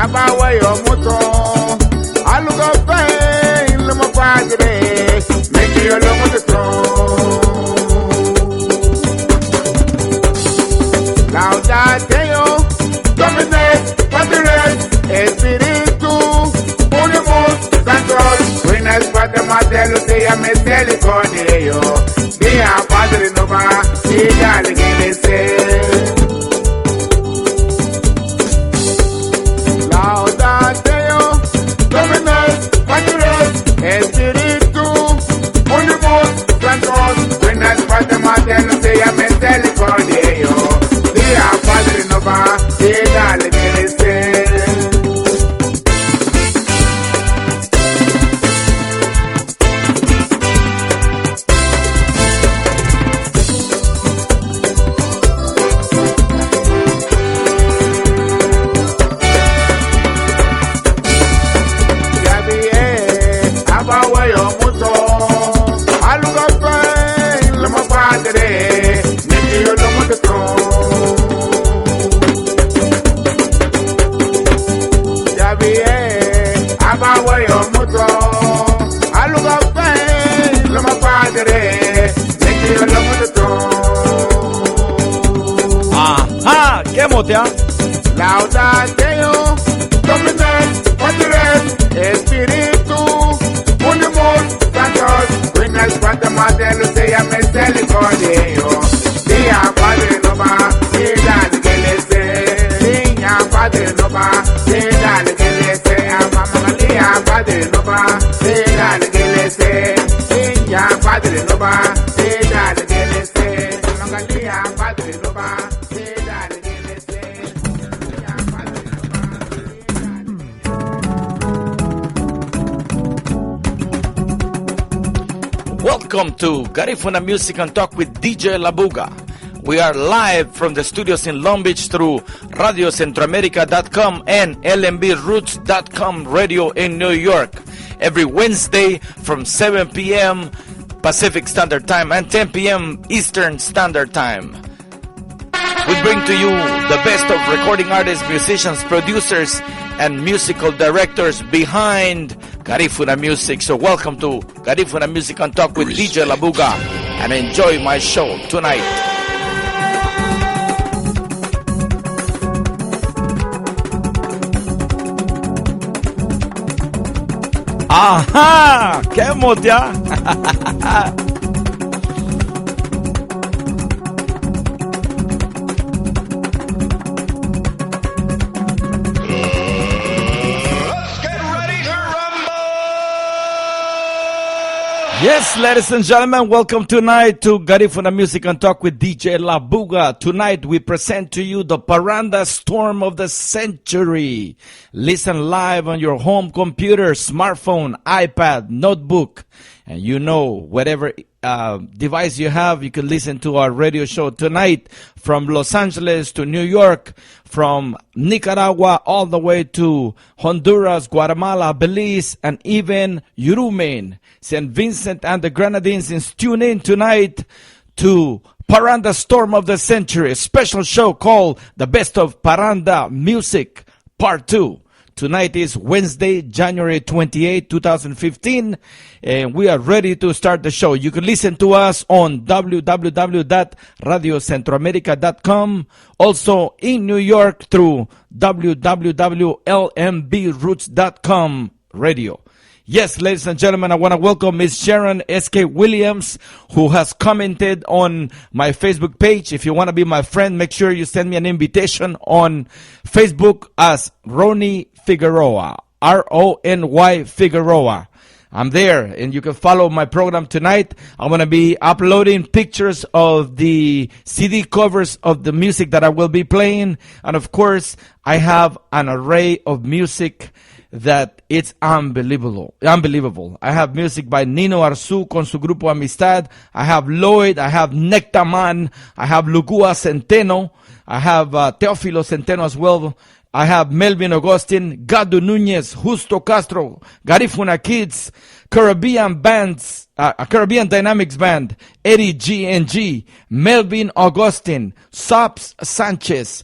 abawayo muto aluga pain lumo padre make you look at the throne Laudate-o, dominate, patirate, espíritu, unimos, santos, buenas para matelo, te llame misericordia, día Padre no va, y dale que le sé. Laudate-o, dominate, patirate, espíritu, unimos, santos, buenas para matelo, te llame misericordia. Padre no va, y dale que le sé. Ya vi, abawayo mucho, aluga pain, lo más padre, me quiero lo más de todo. Abawayo mucho, aluga pain, lo más padre, me quiero lo más de todo. Ajá, ¿qué motea? Laudate-o, dominate, patirate, espíritu, unimos, santos, buenas para matelo, te llame misericordia, día Padre no va, y dale que le sé, niña Padre no va, y dale que le sé, Padre no va, dale que le sé, niña Padre no va, dale que le sé, Magalía Padre no va, dale que le sé, niña Padre no va. Welcome to Garifuna Music and Talk with DJ Labuga. We are live from the studios in Long Beach through RadioCentroamerica.com and LMBRoots.com radio in New York. Every Wednesday from 7 p.m. Pacific Standard Time and 10 p.m. Eastern Standard Time. We bring to you the best of recording artists, musicians, producers, and musical directors behind Garifuna Music. So welcome to Garifuna Music and Talk with DJ Labuga and enjoy my show tonight. Ajá, qué motea. Yes, ladies and gentlemen, welcome tonight to Garifuna Music and Talk with DJ Labuga. Tonight we present to you the Paranda Storm of the Century. Listen live on your home computer, smartphone, iPad, notebook, and whatever device you have, you can listen to our radio show tonight from Los Angeles to New York, from Nicaragua all the way to Honduras, Guatemala, Belize, and even Uruguay, St. Vincent and the Grenadines. Tune in tonight to Paranda Storm of the Century, a special show called The Best of Paranda Music Part 2. Tonight is Wednesday, January 28, 2015, and we are ready to start the show. You can listen to us on www.radiocentroamerica.com, also in New York through www.lmbroots.com radio. Yes, ladies and gentlemen, I want to welcome Miss Sharon S.K. Williams, who has commented on my Facebook page. If you want to be my friend, make sure you send me an invitation on Facebook as Rony Figueroa, R-O-N-Y Figueroa. I'm there, and you can follow my program tonight. I'm going to be uploading pictures of the CD covers of the music that I will be playing. And, of course, I have an array of music that it's unbelievable. I have music by Nino Arzu con su grupo Amistad. I have Lloyd. I have Nectaman. I have Lugua Centeno. I have Teófilo Centeno as well. I have Melvin Augustin, Gado Nunez, Justo Castro, Garifuna Kids, Caribbean bands, Caribbean Dynamics Band, Eddie G&G, Melvin Augustin, Sops Sanchez,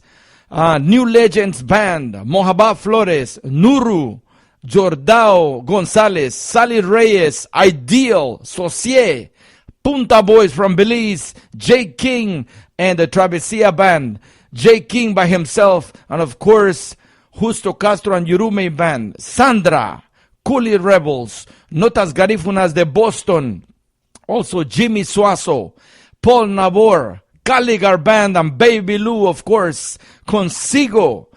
New Legends Band, Mojaba Flores, Nuru, Jordao Gonzalez, Sally Reyes, Ideal, Socié, Punta Boys from Belize, J. King, and the Travesía Band, J. King by himself, and of course, Justo Castro and Yurume Band, Sandra, Coolie Rebels, Notas Garífunas de Boston, also Jimmy Suazo, Paul Nabor, Caligar Band, and Baby Lou, of course, Consigo,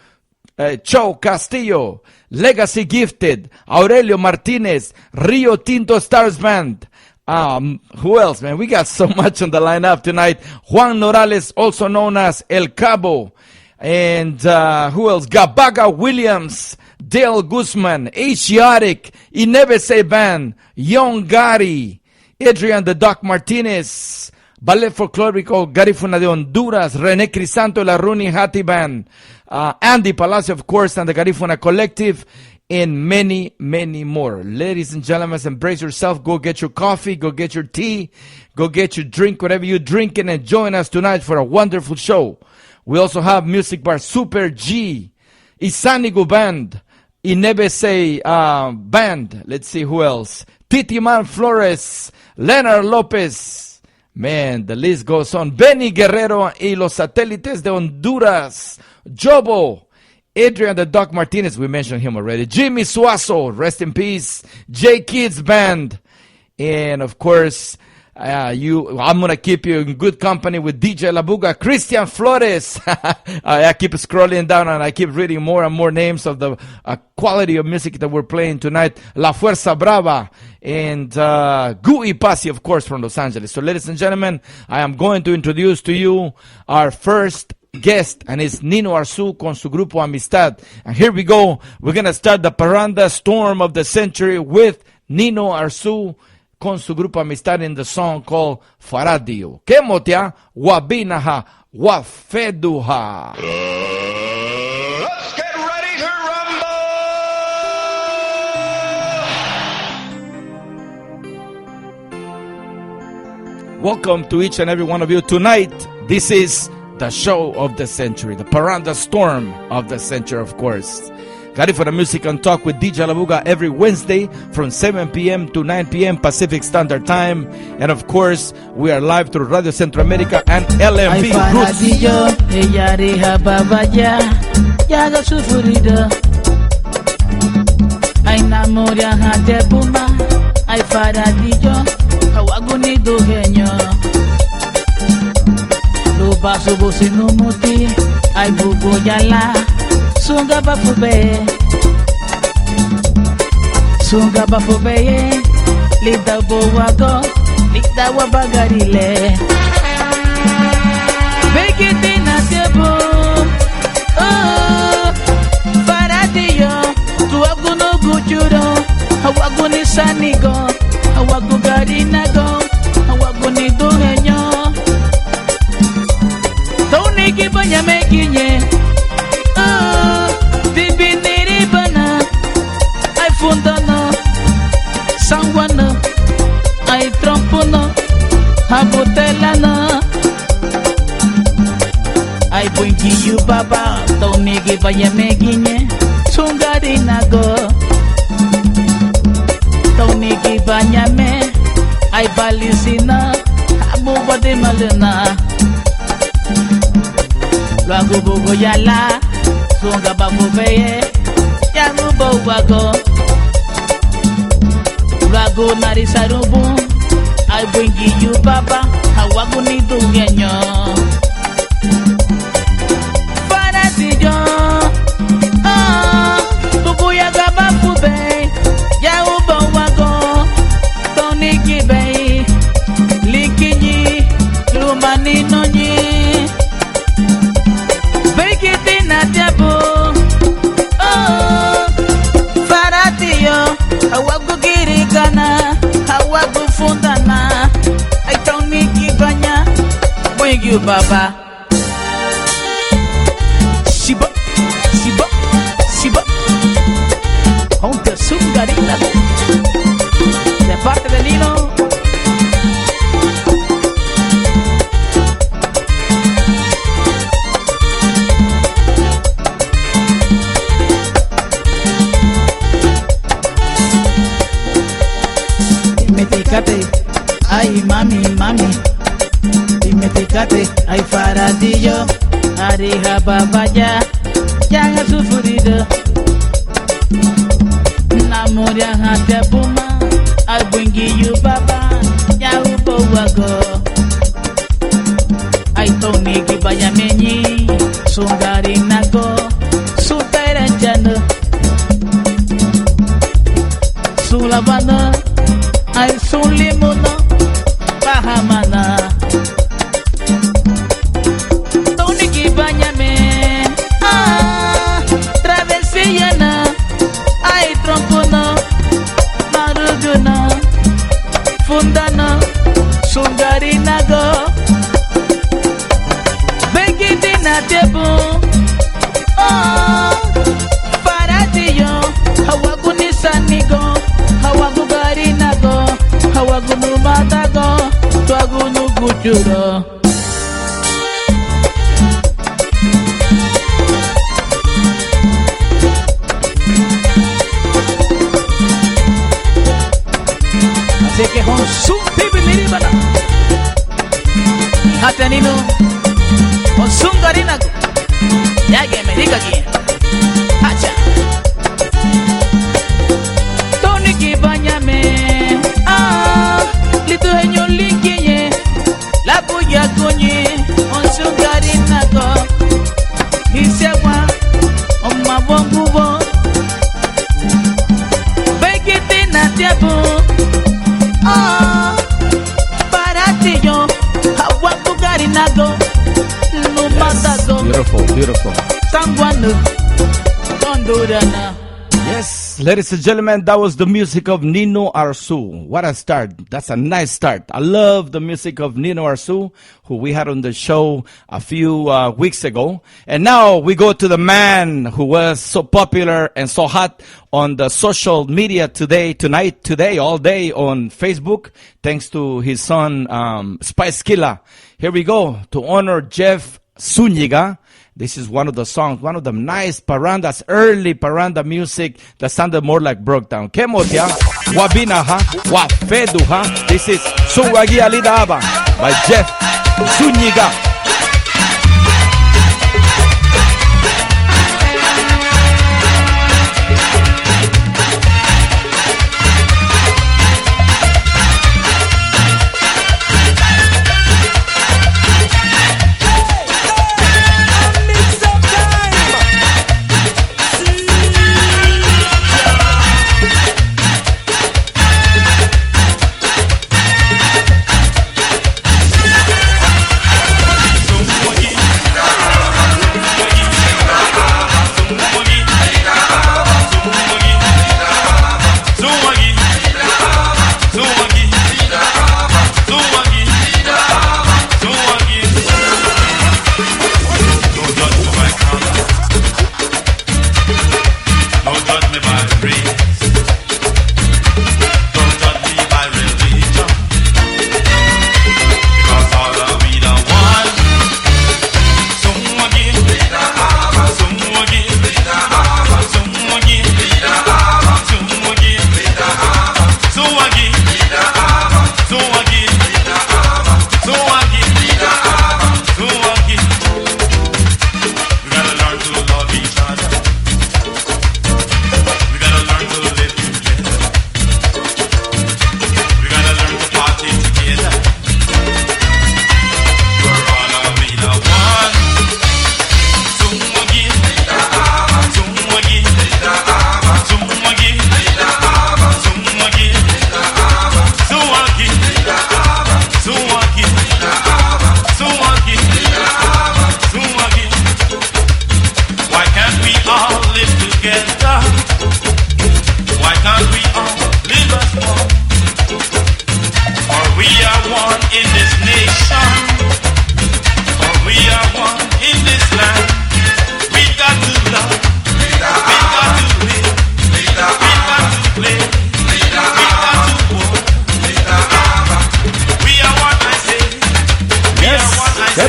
Chow Castillo, Legacy Gifted, Aurelio Martinez, Rio Tinto Stars Band. Who else, man? We got so much on the lineup tonight. Juan Morales, also known as El Cabo. And who else? Gabaga Williams, Dale Guzman, Asiatic, Inevese Band, Young Gary, Adrian the Doc Martinez, Ballet Folklorico Garifuna de Honduras, René Crisanto, La Runi Hati Band, Andy Palacio, of course, and the Garifuna Collective, and many, many more. Ladies and gentlemen, embrace yourself. Go get your coffee, go get your tea, go get your drink, whatever you're drinking, and join us tonight for a wonderful show. We also have Music Bar Super G, Isanigo Band, Inebese Band. Let's see who else. Titiman Flores, Leonard Lopez. Man, the list goes on. Benny Guerrero y los Satélites de Honduras. Jobo, Adrian the Doc Martinez, we mentioned him already. Jimmy Suazo, rest in peace. J Kids Band. And of course, I'm going to keep you in good company with DJ Labuga, Christian Flores. I keep scrolling down and I keep reading more and more names of the quality of music that we're playing tonight. La Fuerza Brava and Gui Pasi, of course, from Los Angeles. So, ladies and gentlemen, I am going to introduce to you our first guest, and it's Nino Arzu con su grupo Amistad. And here we go. We're going to start the Parranda Storm of the Century with Nino Arzu con su grupo Amistad in the song called Faradio. Kemotia Wabinaha Wafeduha. Let's get ready to rumble! Welcome to each and every one of you tonight. This is the show of the century, the Parranda Storm of the century, of course. Garifuna Music and Talk with DJ Labuga every Wednesday from 7 p.m. to 9 p.m. Pacific Standard Time. And of course, we are live through Radio Centro America and LMV Roots. Baso bosino muti, ay bugo yala, sunga bafube, lida bowago, lida wabagarile, begiti na tebo, oh, faradio, tuwagu no guchuro, hawagu ni sanigo, hawagu garinago, hawagu ni duhenyo. Ki banya mekinye bibiniri bana ay fundana sangwana ay trompono habutelana ay bunki yu baba toni ki banya mekinye sungari nago toni ki banya me ay balisina abu bade malena. Luago bogo yala, sunga bafubeye, yarubo wago. Luago narisarubu, I bring you papa, hawagu ni dugenyo. Faratijo, bubu yaga bafube, yarubo wago. Toni kibei, likinyi, lumani nonyi. Hawagu girigana, hawagu fundana. I don't need kibanya, bring you baba. Shiba, shiba, shiba. Honte sungarina. De parte de Nino. mami imetikate ay faradillo ariha babaya jangan sufrido namor yang hati buma ay bungiyu baba jauh bawago ay toni gibaya menyi sungari nago sutera jana sulabana ay sulimuno pahamana toni gibaya men travesiyana ay trompona maruguna fundana sungari nago begiti na tebu paratiyo hawagu nisanigo hawagu gari nago hawagu numatago twagu nuguchuro así que hon suntibiniribana hatanino hon sungarinago yage amerika ki hacha toni ki banyame litu henyo linkiye la buya konye hon sungarinago hisewa on mabongubo begite na tiabu paratiyo hawagu gari nago numatago Beautiful, beautiful. sangwanu tondurana. Yes, ladies and gentlemen, that was the music of Nino Arzu. What a start. That's a nice start. I love the music of Nino Arzu, who we had on the show a few weeks ago. And now we go to the man who was so popular and so hot on the social media today, all day on Facebook, thanks to his son, Spice Killa. Here we go to honor Jeff Zuniga. This is one of the songs, one of the nice parandas, early paranda music that sounded more like Brooktown. Kemotia, Wabina ha, Wafedu ha. This is Suwagi Alidaba by Jeff Zuniga.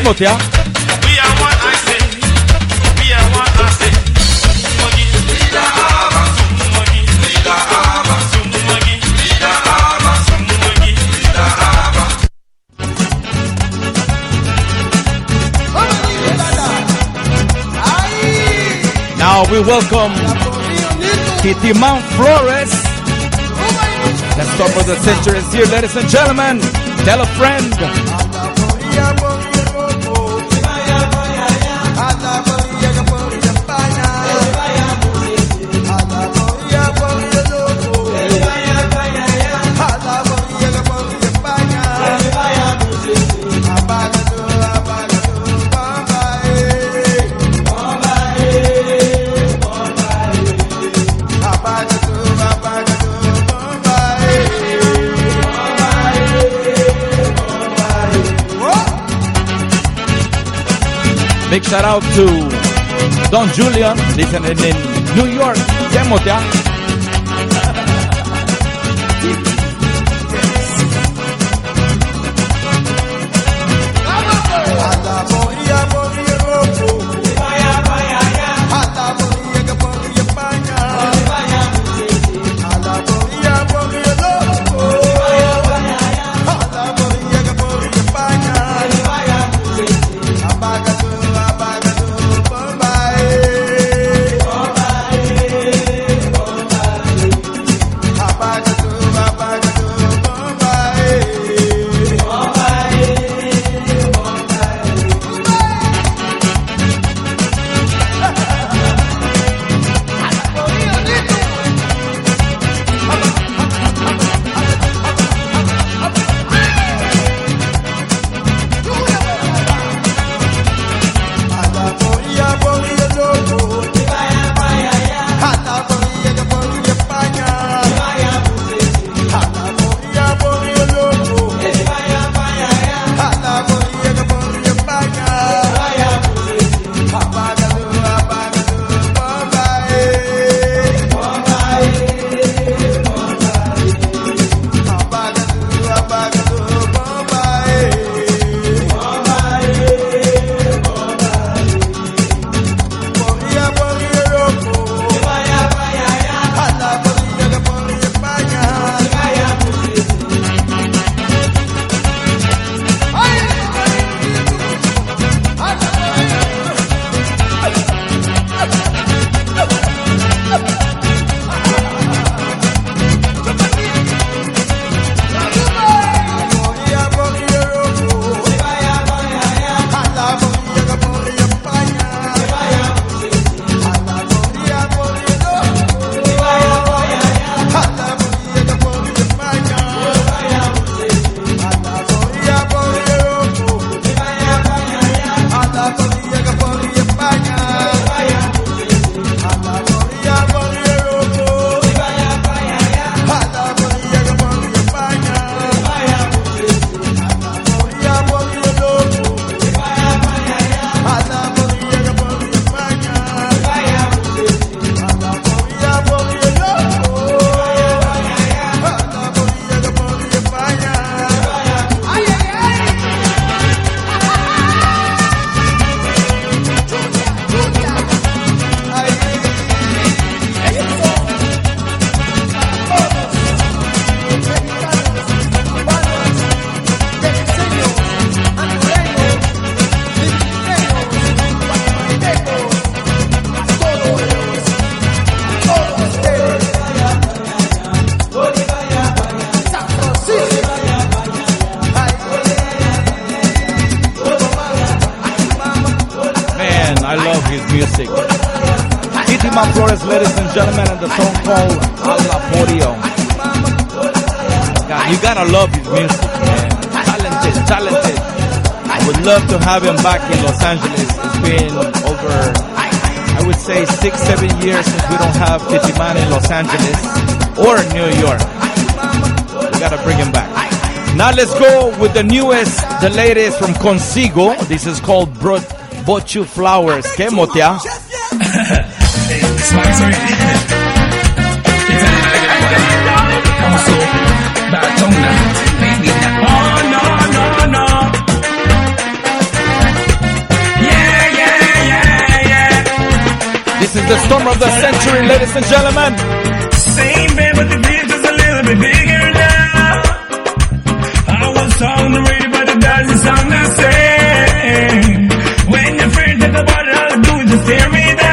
Motia. We are what I say. We are what I say. we welcome Titi Mount Flores. The storm of the century is here, ladies and gentlemen. Tell a friend. Big shout out to Don Julian, listening in New York. Demotea. Flores, ladies and gentlemen, and the song called Alla Podio. God, you gotta love his music, man. Talented. I would love to have him back in Los Angeles. It's been over, I would say 6-7 years since we don't have Titi Man in Los Angeles or New York. We gotta bring him back. Now let's go with the newest, the latest from Consigo. This is called Bought You Flowers. ¿Qué, Motea? This is the storm of the century, ladies and gentlemen. Same bed, but the beat is a little bit bigger now. I was on the radio, but it doesn't sound the same. When your friends talk about it, all I do is just tear me down.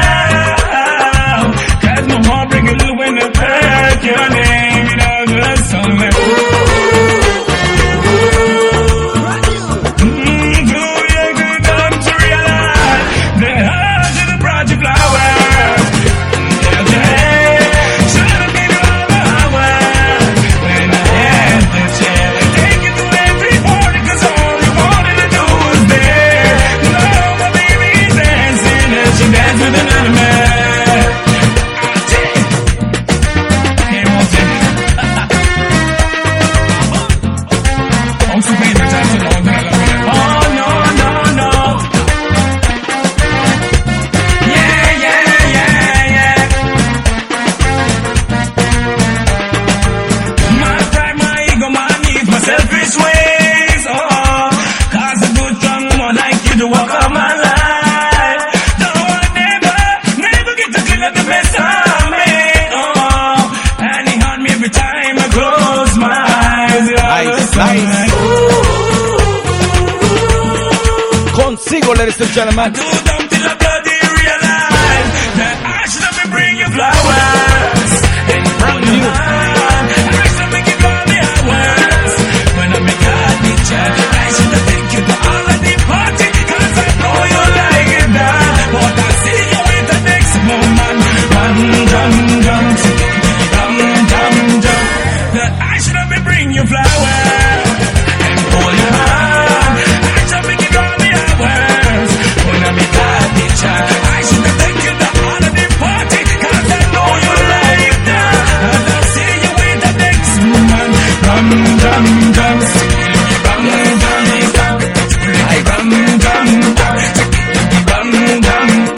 ladies and gentlemen. Do them till I bloody realize that I should have been bring you flowers and from you. I should have give all the hours when I make a picture. I should have take you to all of the party, cause I know you like it now. But I see you in the next moment. Rum, dum, dum, dum, dum, dum. That I should have been bring you flowers and hold your hand. I should have give all the hours when I make a picture. I should have take you to all of the party, cause I know you like it now. And I see you in the next moment. Rum, dum, dum, rum, dum, dum, rum, dum, dum, rum, dum, dum.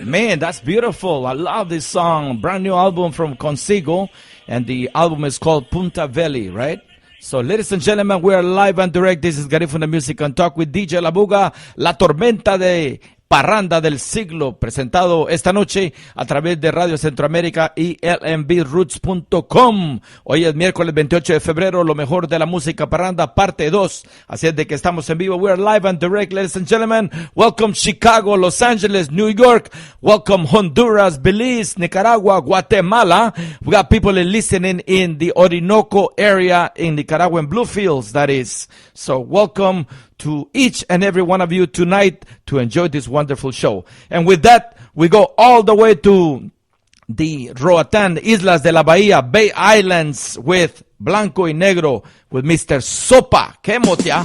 Man, that's beautiful. I love this song. Brand new album from Consigo, and the album is called Punta Valley, right? So, ladies and gentlemen, we are live and direct. This is Gary from the Music and Talk with DJ La Buga, la tormenta de parranda del siglo, presentado esta noche a través de Radio Centroamérica y lmbroots.com. Hoy es miércoles 28 de febrero, lo mejor de la música parranda, parte 2. Así es de que estamos en vivo. We are live and direct, ladies and gentlemen. Welcome Chicago, Los Angeles, New York. Welcome Honduras, Belize, Nicaragua, Guatemala. We got people listening in the Orinoco area in Nicaraguan Bluefields, that is. So welcome to each and every one of you tonight to enjoy this wonderful show. And with that, we go all the way to the Roatán, Islas de la Bahía, Bay Islands with Blanco y Negro with Mr. Sopa. ¡Qué motia!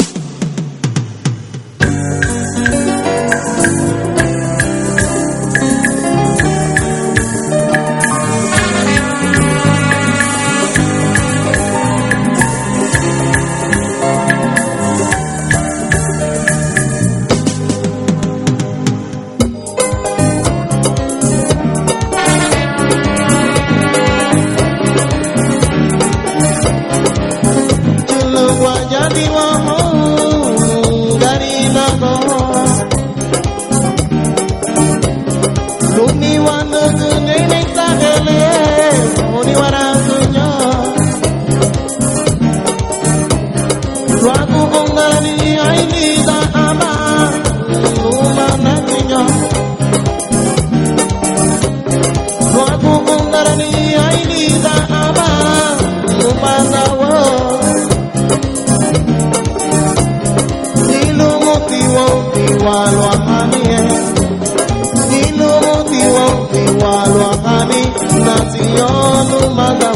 Nación humana.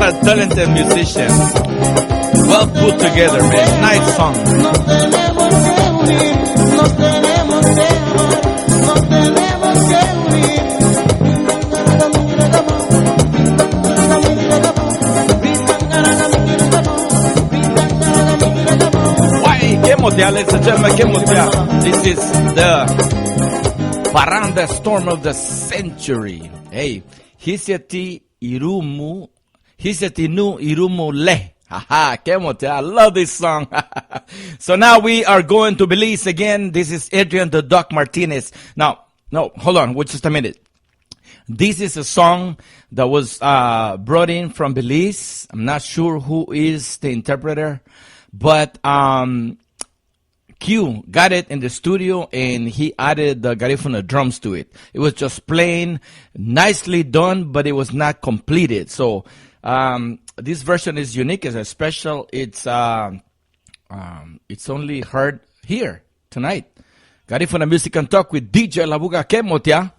a talented musician. Well put together, man. Nice song. Nos tenemos que unir, nos tenemos que amar, nos tenemos que unir. Why? ¿Qué motea, ladies and gentlemen? ¿Qué motea? This is the Paranda Storm of the Century. Hey, Hisiati Irumu, Hisiati Nu Irumu Le. Haha, qué motea. I love this song. So now we are going to Belize again. This is Adrian the Doc Martinez. Now, no, hold on, wait just a minute. This is a song that was brought in from Belize. I'm not sure who is the interpreter, but Q got it in the studio and he added the Garifuna drums to it. It was just plain, nicely done, but it was not completed. So this version is unique, it's a special. It's only heard here tonight. Garifuna Music and Talk with DJ Labuga Kemotia.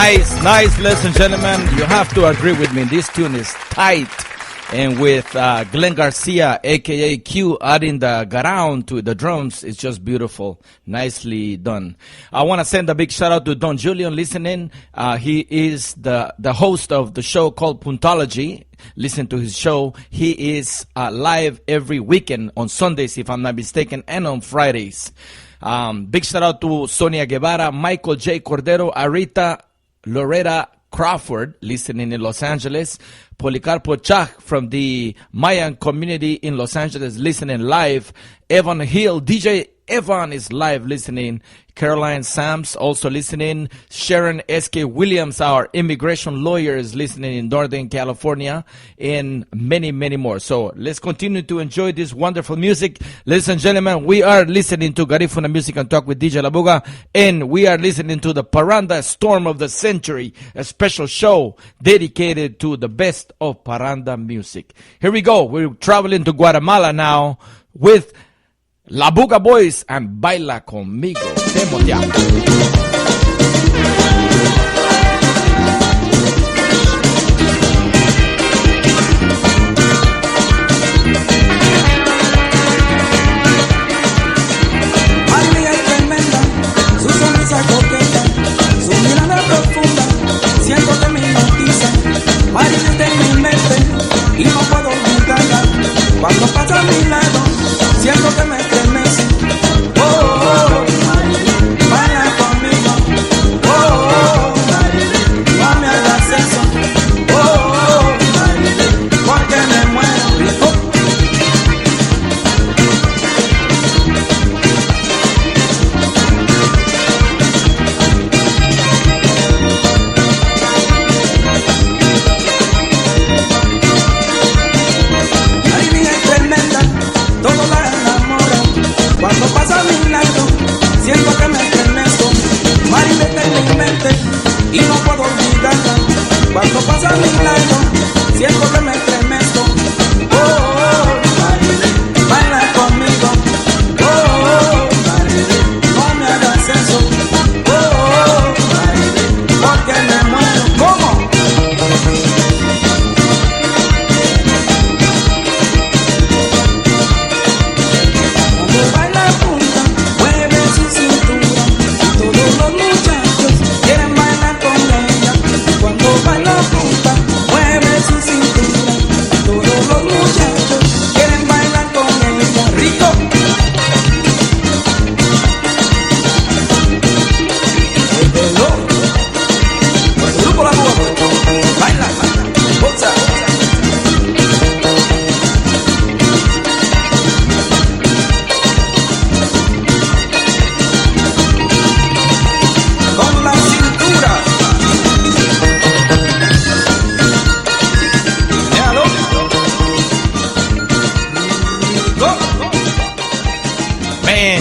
Nice, ladies and gentlemen. You have to agree with me. This tune is tight. And with Glenn Garcia, a.k.a. Q, adding the garound to the drums, it's just beautiful. Nicely done. I want to send a big shout out to Don Julian listening. He is the host of the show called Puntology. Listen to his show. He is live every weekend on Sundays, if I'm not mistaken, and on Fridays. Big shout out to Sonia Guevara, Michael J. Cordero, Arita, Loretta Crawford, listening in Los Angeles. Policarpo Chak from the Mayan community in Los Angeles, listening live. Evan Hill, DJ Evan is live listening. Caroline Sams also listening. Sharon S.K. Williams, our immigration lawyer, is listening in Northern California, and many, many more. So let's continue to enjoy this wonderful music. Ladies and gentlemen, we are listening to Garifuna Music and Talk with DJ Labuga, and we are listening to the Paranda Storm of the Century, a special show dedicated to the best of Paranda music. Here we go. We're traveling to Guatemala now with La Buga Boys and Baila Conmigo. Demo ya. María es tremenda, su sonrisa coqueta, su mirada profunda, siento que me hipnotiza. María está en mi mente y no puedo olvidarla. Cuando pasa a mi lado, siento que me estremece. Oh, oh, oh, baila conmigo. Oh, oh, oh, no me hagas eso. Oh, oh, oh, porque me muero. Oh. Cuando pasa a mi lado, siento que me estremezco. Mari está en mi mente y no puedo olvidarla. Cuando pasa a mi lado, siento que me estremezco. Oh, oh, oh, Mari, baila conmigo. Oh, oh, oh, Mari, no me hagas eso. Oh, oh, oh, Mari, porque me muero. ¿Cómo?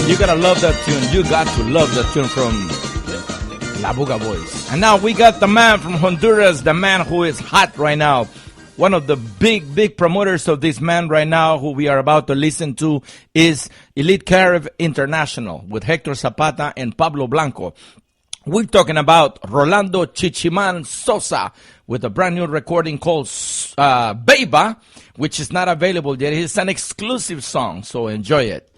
You gotta love that tune. You got to love that tune from La Buga Boys. And now we got the man from Honduras, the man who is hot right now. One of the big promoters of this man right now, who we are about to listen to, is Elite Carib International with Hector Zapata and Pablo Blanco. We're talking about Rolando Chichiman Sosa with a brand new recording called Beba, which is not available yet. It's an exclusive song, so enjoy it.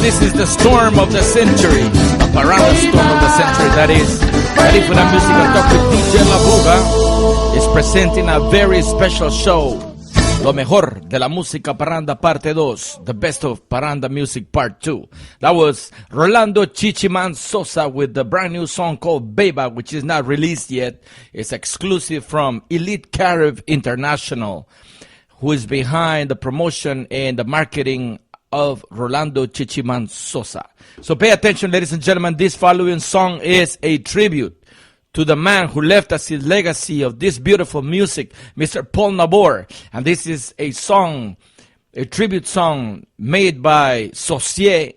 This is the storm of the century, the paranda storm of the century. That is, Garifuna Musical Talk with DJ La Buga is presenting a very special show. Lo mejor de la música paranda parte 2, the best of paranda music part 2. That was Rolando Chichiman Sosa with the brand new song called Beba, which is not released yet. It's exclusive from Elite Carib International, who is behind the promotion and the marketing of Rolando Chichiman Sosa. So pay attention, ladies and gentlemen. This following song is a tribute to the man who left us his legacy of this beautiful music, Mr. Paul Nabor. And this is a song, a tribute song made by Saucier,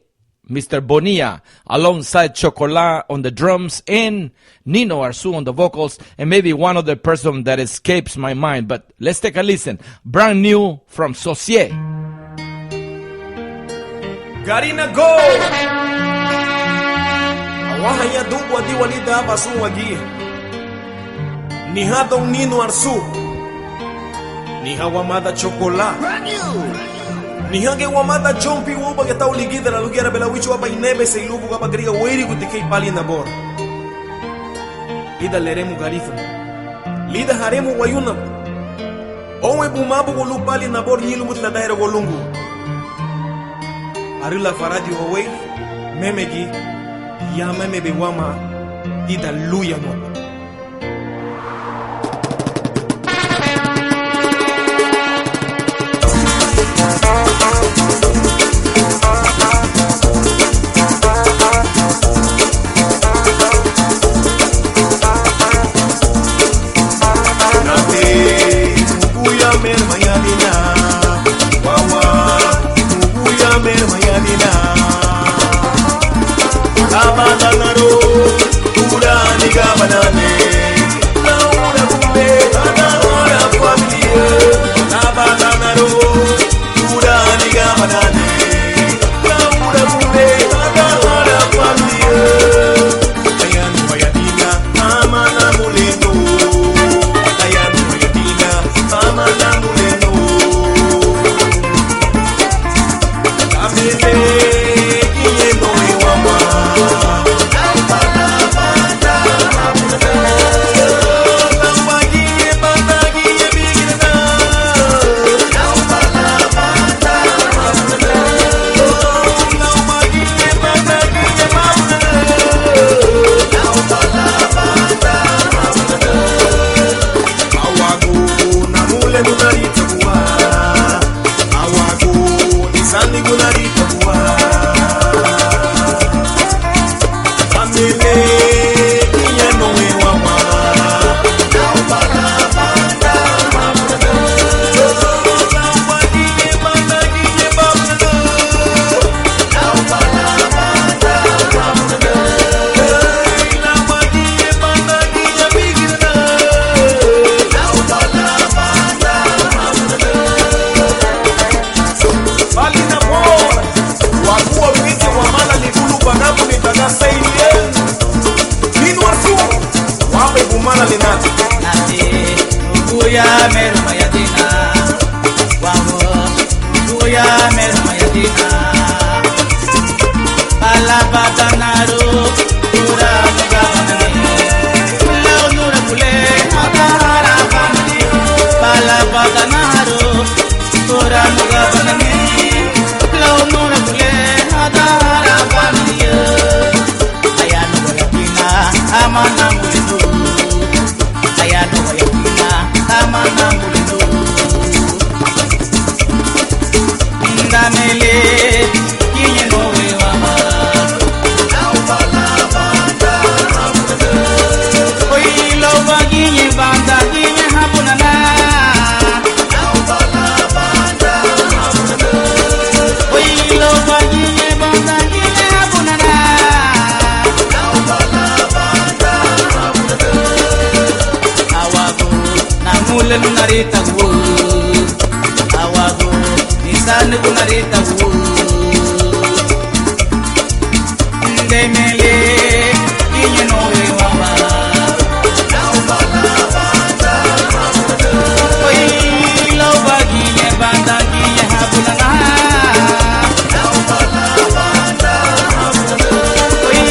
Mr. Bonilla, alongside Chocolat on the drums and Nino Arzu on the vocals, and maybe one other person that escapes my mind. But let's take a listen. Brand new from Saucier. Garina go Awahaya dubwa di walida basu wagi Ni hadong Nino Arzu Ni hawamada Chocolat Ni hange wamada Jompi Wuba Gata uligida la lugira bela wichu wapa inebe se ilubu wapa griga weri gutikei pali nabor Ida leremu garifun Lida haremu wayunam Owe bumabu gulu pali nabor nyilu mutla daira golungu Arila faradi away, memegi, ya meme bewama, ida luya mo. Banana Kuya mer mayadina, wawo. Kuya mer mayadina. Palabatanaro, pura magabanani. Lao nura kule, agara banani. Palabatanaro, pura magabanani. Lao nura kule, agara banani. Ayano wayapina, amana mulinu. Ayano wayapina, amana mulinu. Ndamele, kinye nowe wama. Oi loba kinye banda kinye hapunana. Oi loba kinye banda kinye hapunana. Awago na mule lunarita wo. Awago nisane lunarita wo. Ndemele kinye nowe wawa. Oi loba kinye banda kinye hapunana. Oi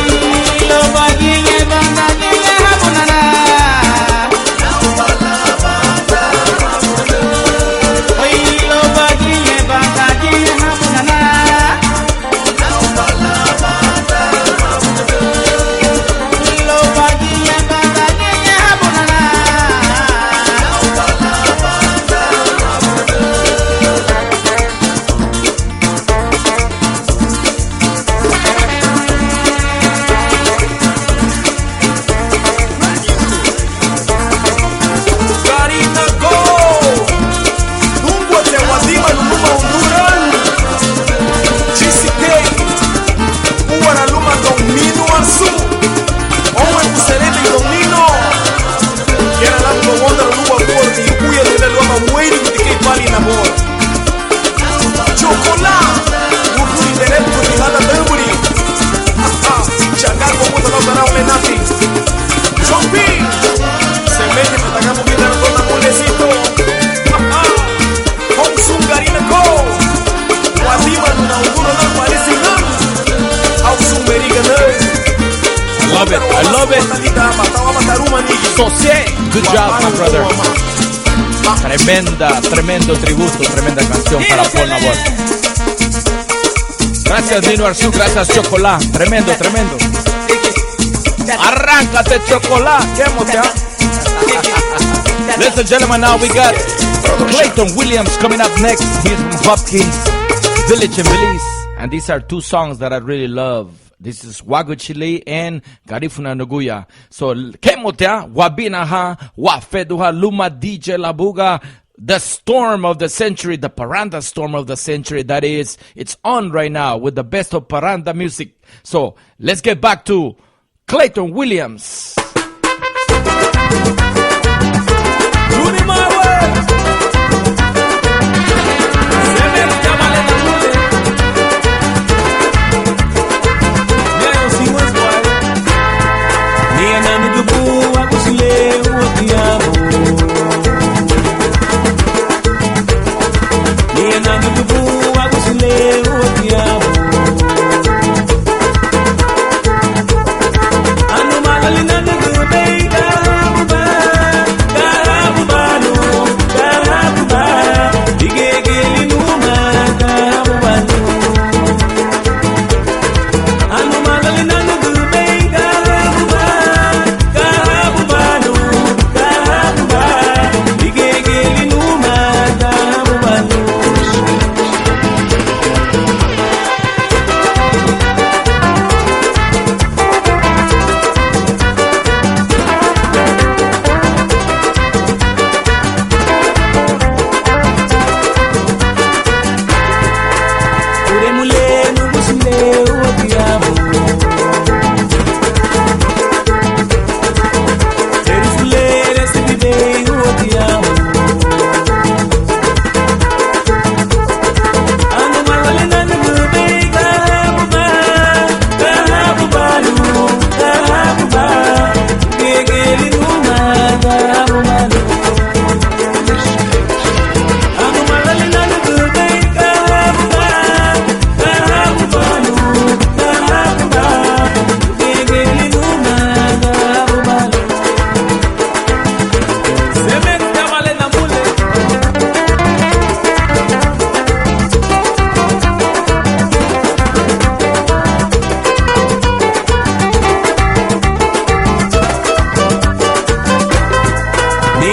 loba kinye banda kinye hapunana. Oi loba kinye banda kinye hapunana. Loba kinye banda kinye hapunana. Garita Go, Lungua de Wadima Luma Honduran, GCK, Uara Luma Domino Azul, Owen Userebe Domino, Yara Lambo Wonder Luma Gordi, Uya de la Luma Waiting to get Bali in amor. Chocolate, Ururi de Repo de Hada Belbury, Chacago Mundo Logara Olenati, Chompi. Se mete que atacamos bien al con la mulecito. Con su garina go. Guadima no uno no parece nada. Au su meriga no. I love it. Sosé. Good job, my brother. Tremendo tributo, tremenda canción para Paul Nabor. Gracias Nino Arzu, gracias Chocolate. Tremendo. Arráncate Chocolate. Qué emoción. Ladies and gentlemen, now we got Clayton Williams coming up next. He's from Hopkins Village in Belize. And these are two songs that I really love. This is Wago Chile and Garifuna Noguya. So, Kemotea, Wabinaha, Wafeduha, Luma DJ Labuga, the storm of the century, the Paranda storm of the century. That is, it's on right now with the best of Paranda music. So, let's get back to Clayton Williams.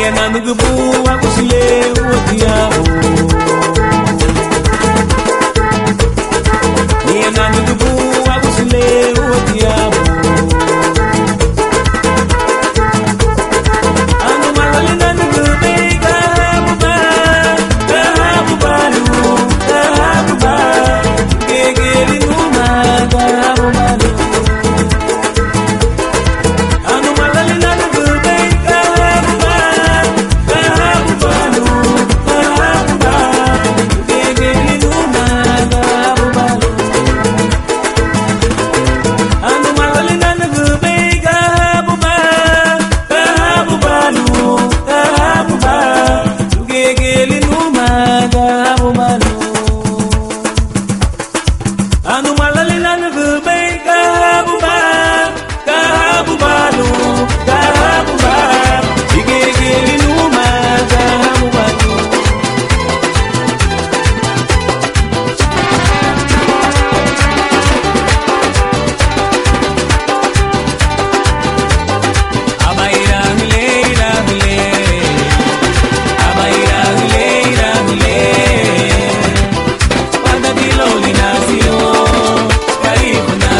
Niena nugubu akusile uotiao. Niena nugubu akusile uotiao. Anu malina nugube gahabuba, gahabubalu, gahabuba. Gegeli numa gahabubalu. Anu malina nugube gahabuba, gahabubalu, gahabuba. Gegeli numa gahabubalu. Anu malina nugube gahabuba, gahabubalu, gahabuba. Gegeli numa gahabubalu. Anu malalina nugube gahabuba, gahabubalu, gahabuba. Igegeli numa gahabubalu. Abaira hile, abaira hile. Pada diloli nasio, karibuna.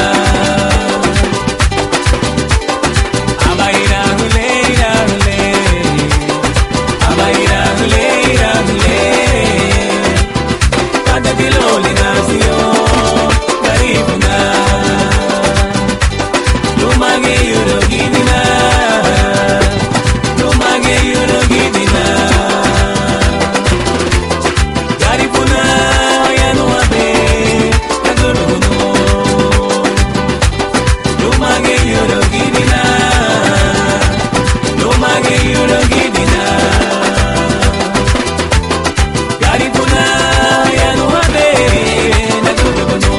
Abaira hile, abaira hile. Pada diloli nasio, karibuna. Lumage yurogidina, lumage yurogidina. Garipuna yanu abe, kaguruguno. Lumage yurogidina, lumage yurogidina. Garipuna yanu abe, kaguruguno.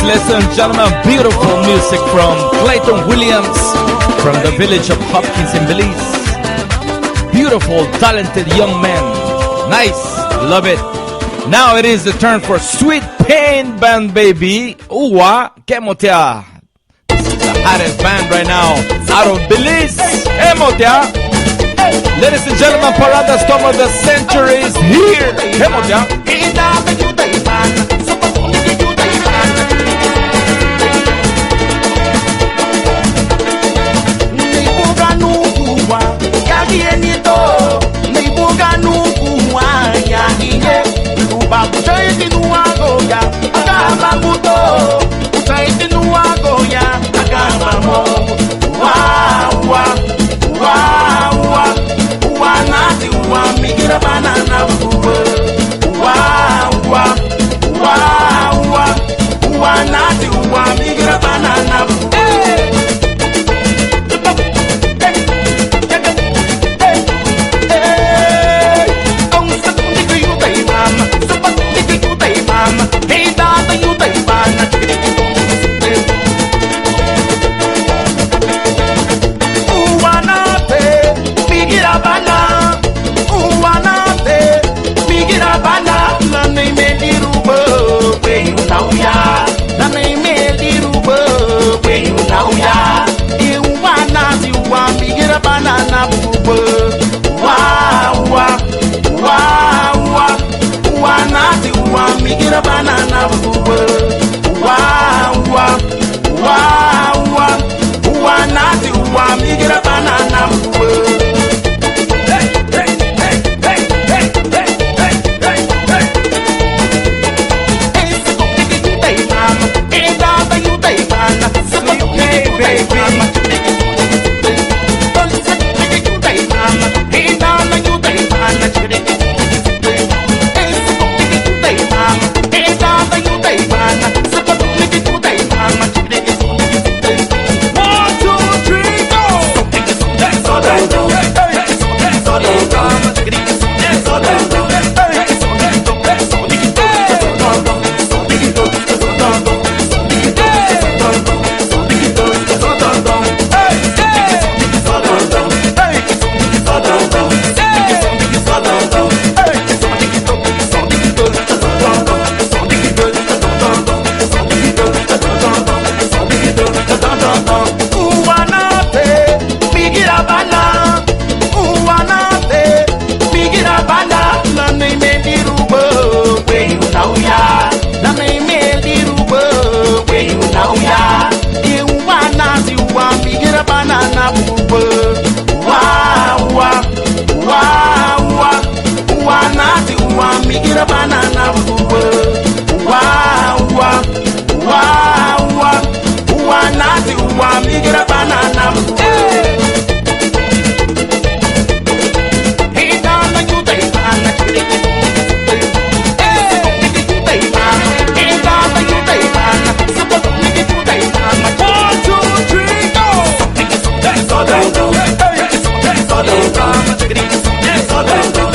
Ladies and gentlemen, beautiful music from Clayton Williams from the village of Hopkins in Belize. Beautiful, talented young man. Nice, love it. Now it is the turn for Sweet Pain Band, baby. Uwa Kemotia. This is the hottest band right now out of Belize. Kemotia. Ladies and gentlemen, Parada Storm of the Century is here. Kemotia. migra banana. Idana yuta ibana. Idana yuta ibana. Super nigga yuta ibana. 1, 2, 3, go. So down, down. So down, down. So down, down.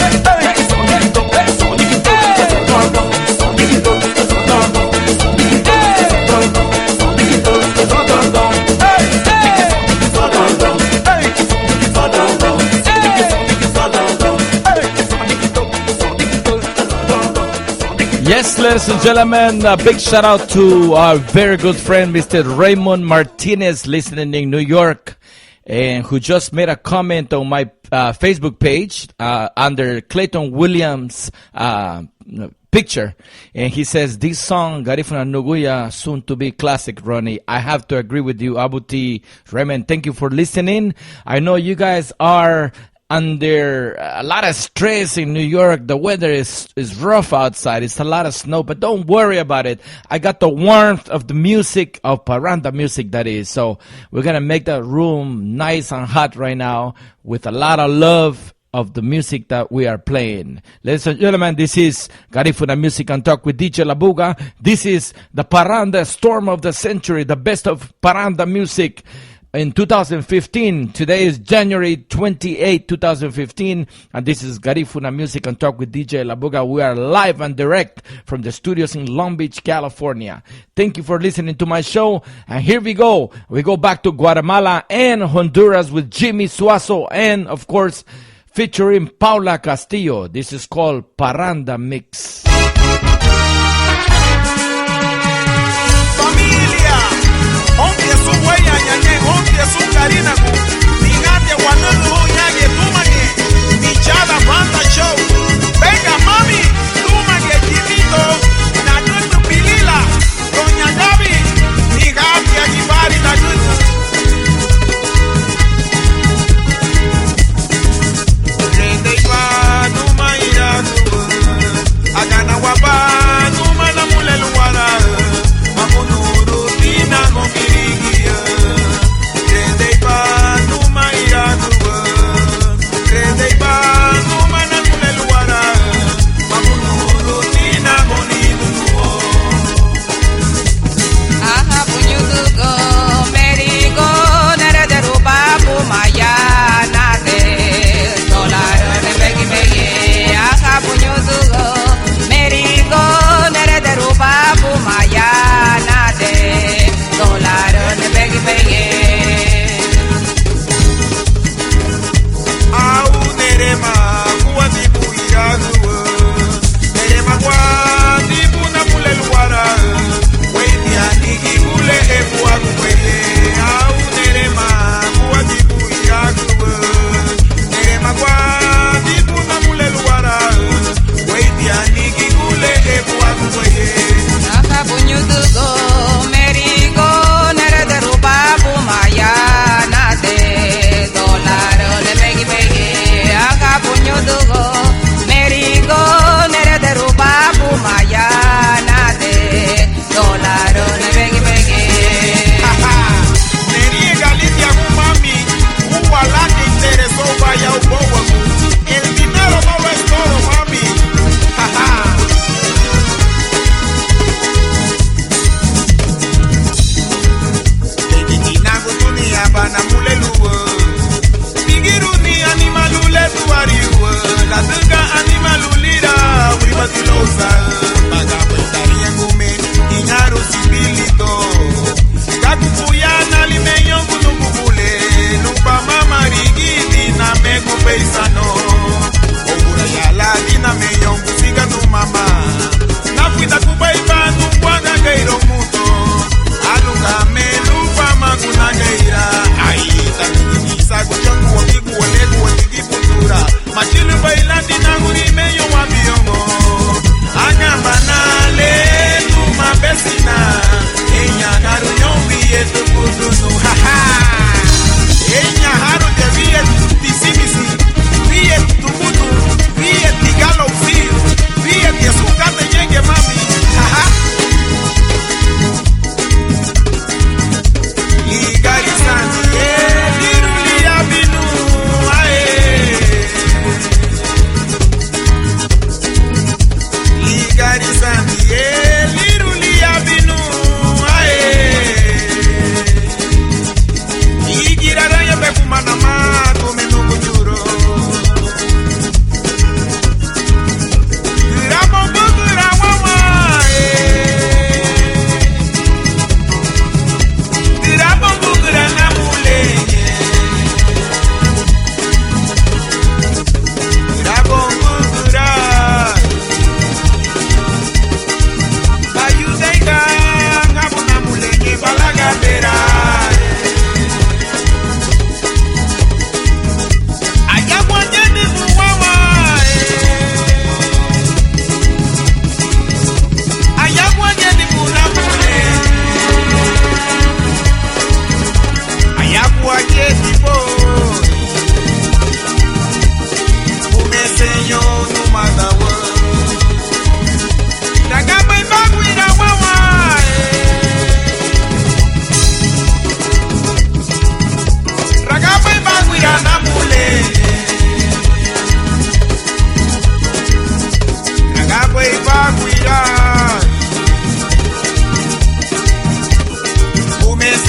Yes, ladies and gentlemen, a big shout out to our very good friend, Mr. Raymond Martinez, listening in New York, and who just made a comment on my Facebook page under Clayton Williams' picture. And he says, this song, Garifuna Nuguya, soon to be classic, Ronnie. I have to agree with you, Abuti. Raymond, thank you for listening. I know you guys are under a lot of stress in New York. The weather is rough outside. It's a lot of snow, but don't worry about it. I got the warmth of the music, of Parranda music, that is. So we're going to make that room nice and hot right now with a lot of love of the music that we are playing. Ladies and gentlemen, this is Garifuna Music and Talk with DJ Labuga. This is the Parranda Storm of the Century, the best of Parranda music in 2015. Today is January 28, 2015, and this is Garifuna Music and Talk with DJ Labuga. We are live and direct from the studios in Long Beach, California. Thank you for listening to my show, and here we go. We go back to Guatemala and Honduras with Jimmy Suazo, and of course, featuring Paula Castillo. This is called Parranda Mix. Onde su huella ñañe, onde su carina ku, digate guanando ñague, tu mague, michada banda show. Venga mami, tu mague chimito, na nuestro pilila, doña Gaby, digate agibari na nuestro. Rende iba, tu maira tu, agana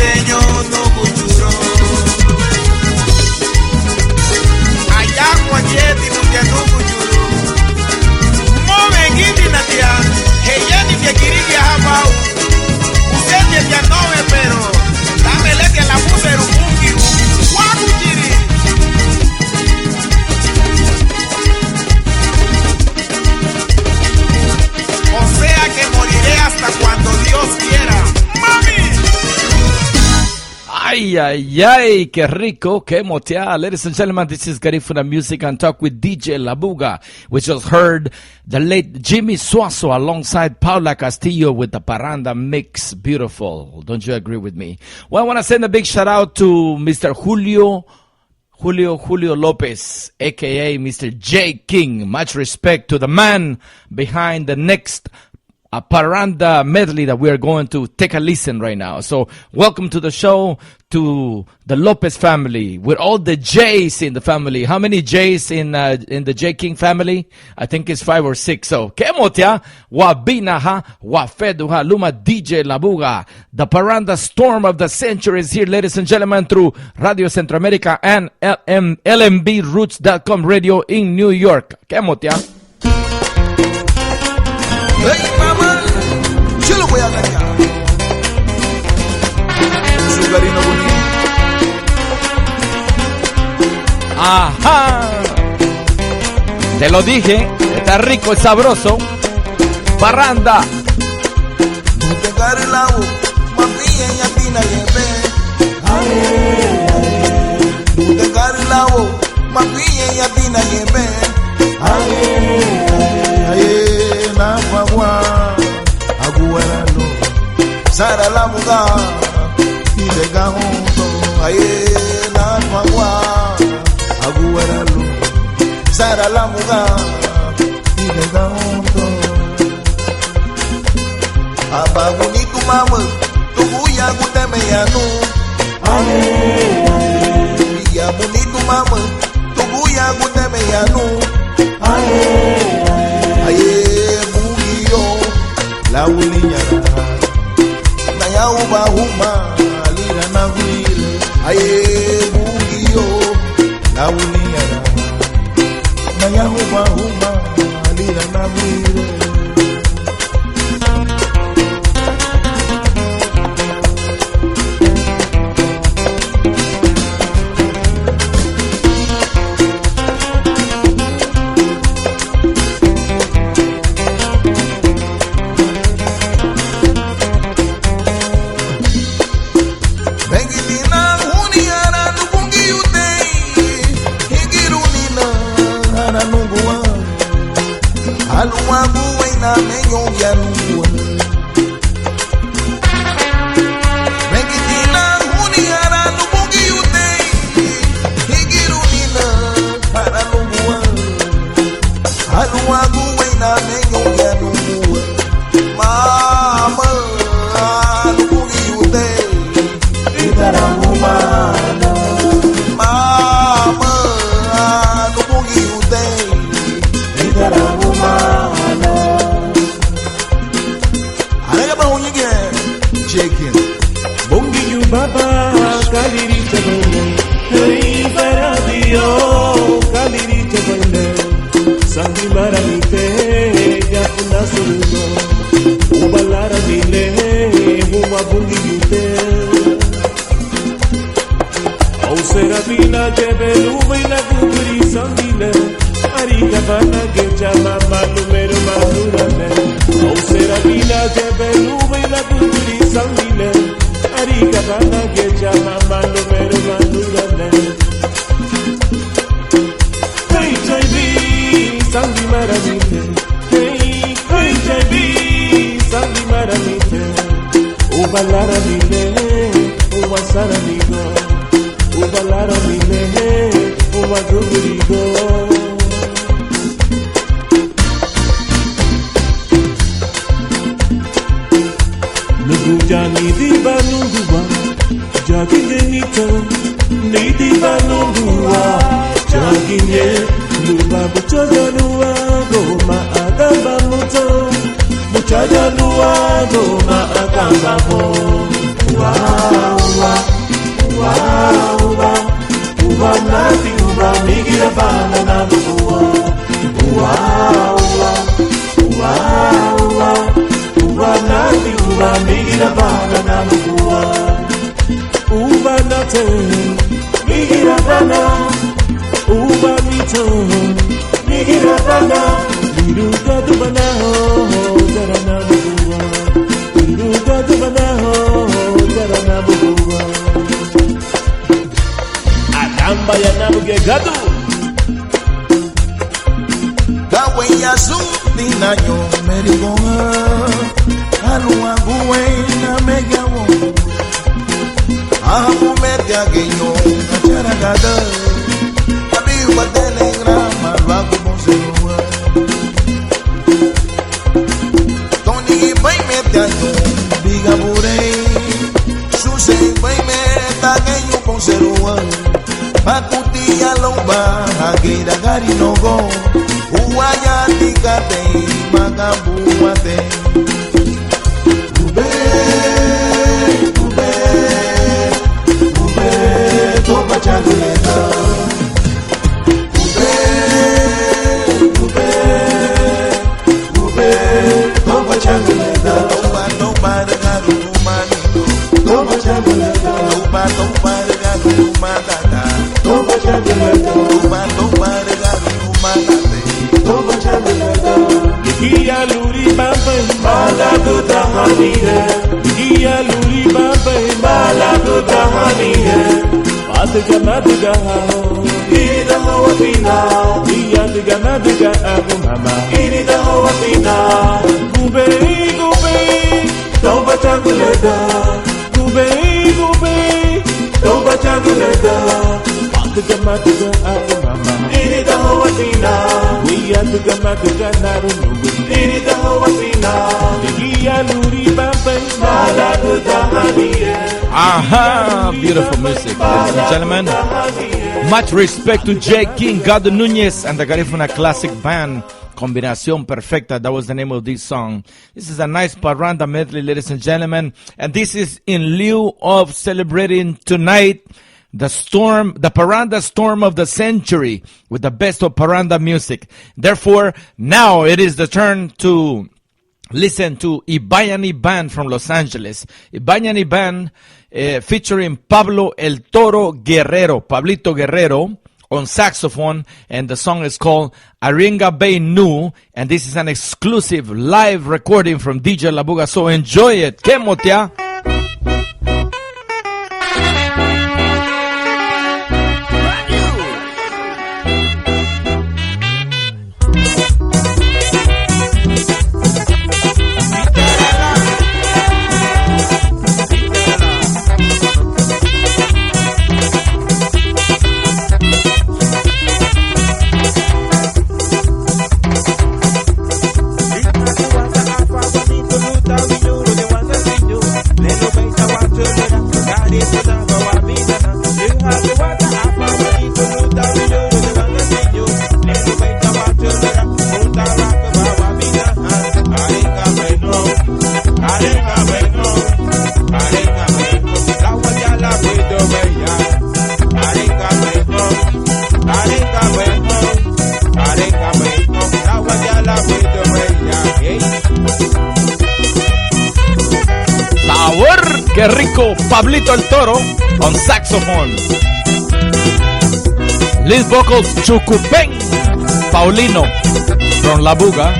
Señor no futuro. Allá Guayeti Mundiano futuro. Move Giti Natia, Heyani Fiakiriki Habau. Usted ya no ve, pero dámele que la puse en un bungi. Guacuchiri. O sea que moriré hasta cuando Dios quiera. ¡Mami! Ay, ay, ay, qué rico, qué motea. Ladies and gentlemen, this is Garifuna Music and Talk with DJ Labuga. We just heard the late Jimmy Suazo alongside Paula Castillo with the Paranda mix. Beautiful. Don't you agree with me? Well, I want to send a big shout out to Mr. Julio Lopez, aka Mr. J King. Much respect to the man behind the next Paranda medley that we are going to take a listen right now. So welcome to the show, to the Lopez family, with all the J's in the family. How many J's in the J King family? I think it's 5 or 6. So kemotia wabinaha wafeduha luma DJ Labuga. The Paranda storm of the century is here, ladies and gentlemen, through Radio Centroamerica and LMBRoots.com radio in New York. Kemotia. Hey mama, yo lo voy a dañar. Un sugarino bonito. Ajá. Te lo dije, está rico, es sabroso. Paranda. No te agarres el agua, mami, ella tina y no te agarres el agua, mami, ella tina y la fagua, aguaralo, Sara la muda, y de gajondo, aye, la fagua, aguaralo, Sara la muda, y de gajondo. Aba bonito mama, tu buya guteme ya no, aye, ya bonito mama, tu buya guteme ya no, aye. La uliña na ya uba huma alira na huile aye bugiyo la uliña na ya uba huma alira na huile. Muchacha luago ma akambabo. Wow, wow. namukua ubanate migiradana ubanito migiradana liruga dubanaho daranamukua liruga dubanaho daranamukua adamba ya namuge gadu Gawe ya dinayo merigonga alua buena megawo amu media genyo acharagada abi watelegra malvago bonselua Tony vai media no biga bure suse vai meta genyo bonselua Pakutia lomba hagira gari nogo Uwaya tikate magabuate Ube Toba chaguleta Ube Toba chaguleta Toba regalu manito Toba chaguleta Toba regalu matata Toba chaguleta Toba regalu matata Iya luri bambai malagu tahaniye Iya luri bambai malagu tahaniye Matuga matuga ini dah hawa pina Iya tuga matuga aku mama ini dah hawa pina Gube Toba chaguleda Gube Toba chaguleda Matuga matuga aku mama ini dah hawa pina Iya tuga matuga narunugu ini dah hawa pina Iya luri bambai malagu tahaniye Aha, beautiful music, ladies and gentlemen. Much respect to J. King, Gado Nunez, and the Garifuna Classic Band. Combinación Perfecta, that was the name of this song. This is a nice parranda medley, ladies and gentlemen. And this is in lieu of celebrating tonight the parranda storm of the century with the best of parranda music. Therefore, now it is the turn to listen to Ibayani Band from Los Angeles. Ibayani Band featuring Pablo El Toro Guerrero, Pablito Guerrero, on saxophone, and the song is called Aringa Bay Nu, and this is an exclusive live recording from DJ Labuga, so enjoy it. Que motea. Qué rico, Pablito El Toro on saxophone. Lead vocals, Chucupén Paulino from La Buga.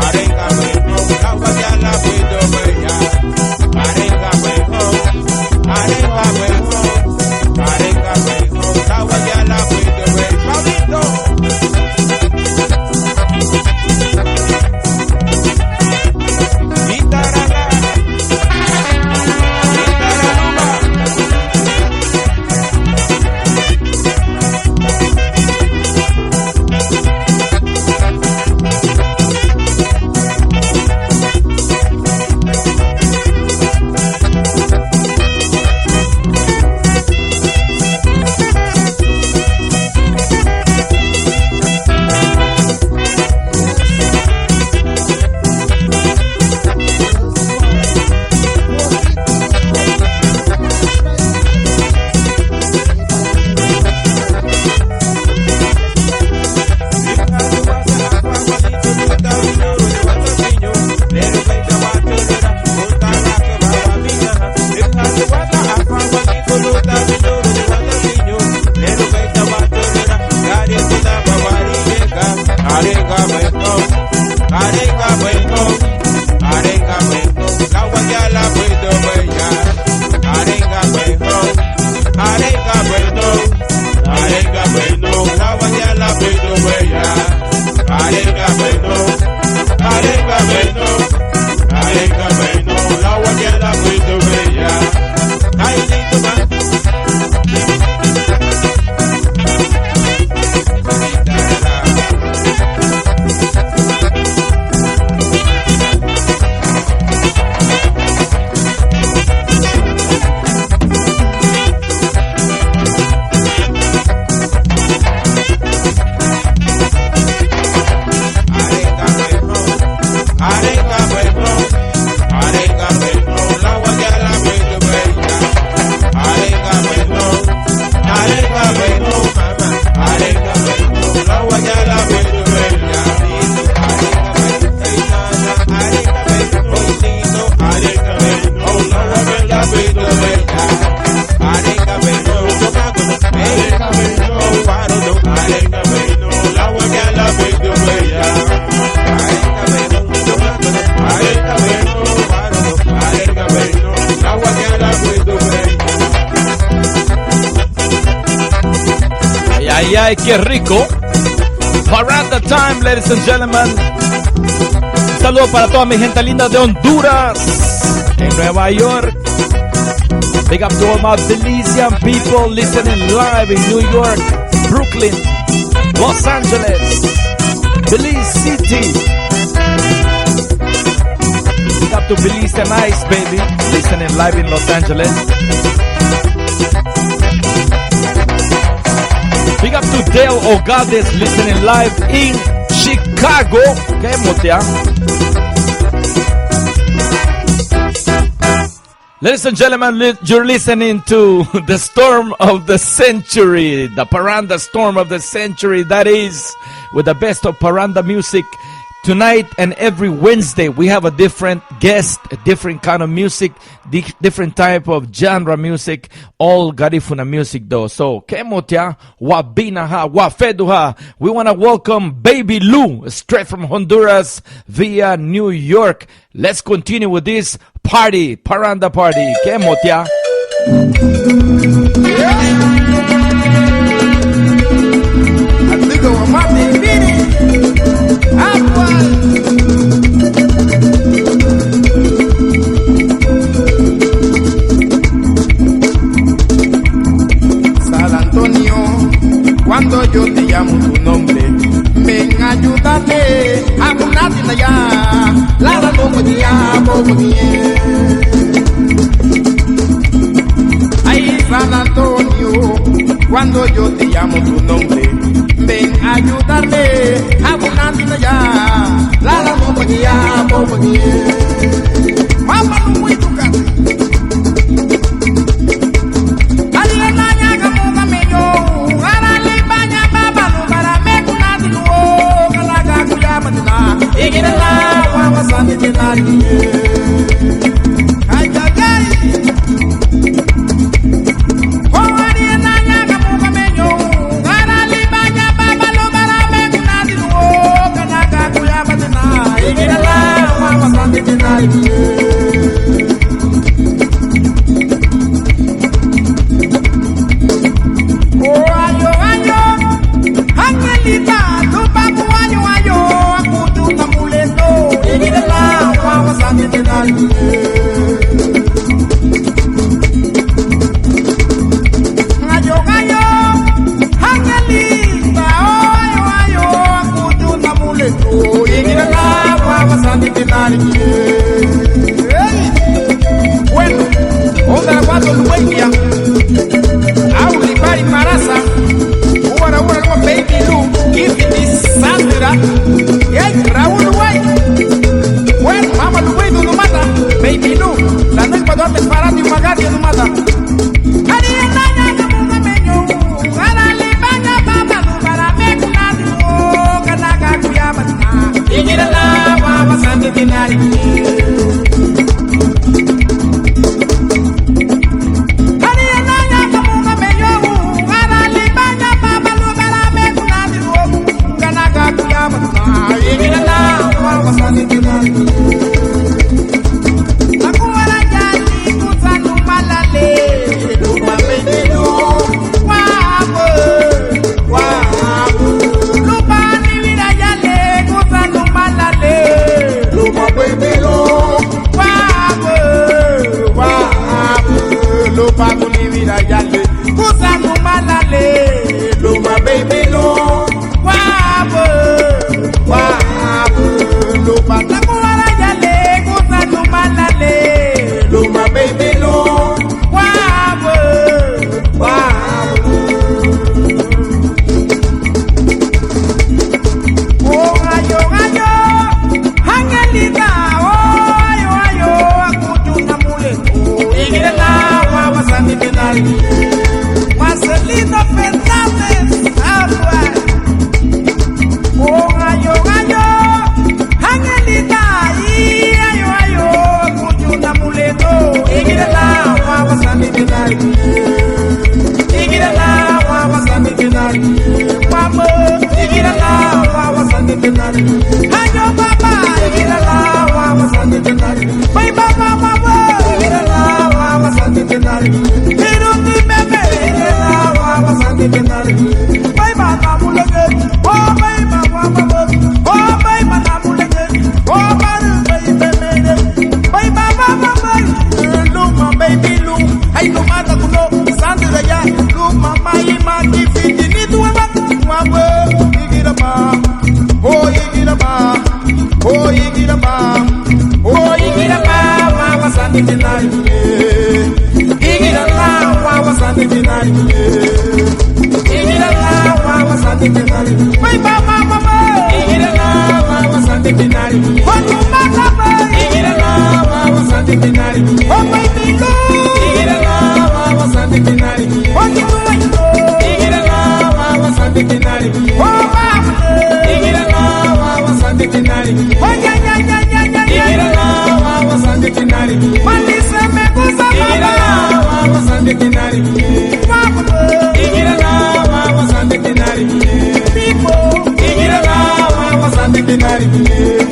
Arenga, Ay, ay, qué rico. Paranda time, ladies and gentlemen. Un saludo para toda mi gente linda de Honduras, en Nueva York. Big up to all my Belizean people listening live in New York, Brooklyn, Los Angeles, Belize City. Big up to Belize and Ice, baby, listening live in Los Angeles. Big up to Dale Ogades, listening live in Chicago. ¿Qué motea? Ladies and gentlemen, you're listening to the storm of the century, the Paranda storm of the century. That is with the best of Paranda music. Tonight and every Wednesday, we have a different guest, a different kind of music, different type of genre music, all Garifuna music though. So, Kemotia, Wabinaha, Wafeduha. We want to welcome Baby Lou, straight from Honduras via New York. Let's continue with this party, Paranda party. Kemotia. San Antonio, cuando yo te llamo tu nombre, ven ayúdate a burlarte de allá, la la como ay, San Antonio, cuando yo te llamo tu nombre, ven ayúdate a burlarte de allá, la la como mamá no muy tocar. tenari Igirala wawa sande tenari Mai baba mama Igirala wawa sande tenari Wanu mama Igirala wawa sande tenari Oh my bilo Igirala wawa sande tenari Wanu mama Igirala wawa sande tenari Oh mama Igirala wawa sande tenari Oh ya ya ya ya ya Igirala wawa sande tenari Malisa me gusa mama wawa sande tenari Mama Igirala wawa sande tenari Pipo Igirala wawa sande tenari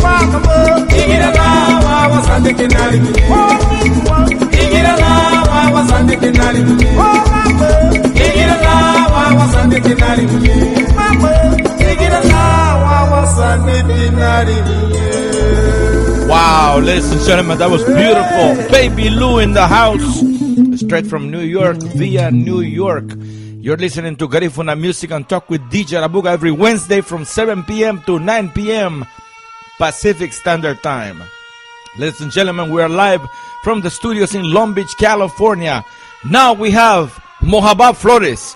Mama Igirala wawa sande tenari Oh Pipo Igirala wawa sande tenari Oh mama Igirala wawa sande tenari Mama Igirala wawa sande tenari Wow, ladies and gentlemen, that was beautiful. Baby Lou in the house, straight from New York via New York. You're listening to Garifuna Music and Talk with DJ Labuga every Wednesday from 7 p.m. to 9 p.m. Pacific Standard Time. Ladies and gentlemen, we are live from the studios in Long Beach, California. Now we have Mohaba Flores.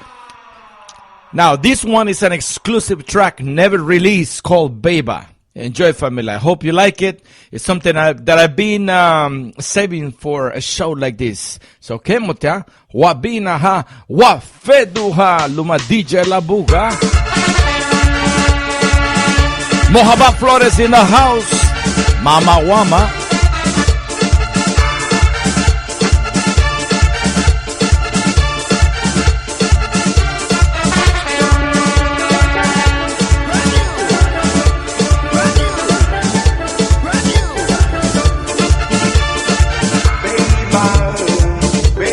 Now this one is an exclusive track never released called Beba. Enjoy, family. I hope you like it. It's something that I've been saving for a show like this. So, kemotia, wabina ha, wafeduha, luma DJ Labuga. Mohaba Flores in the house. Mama Wama. Baby,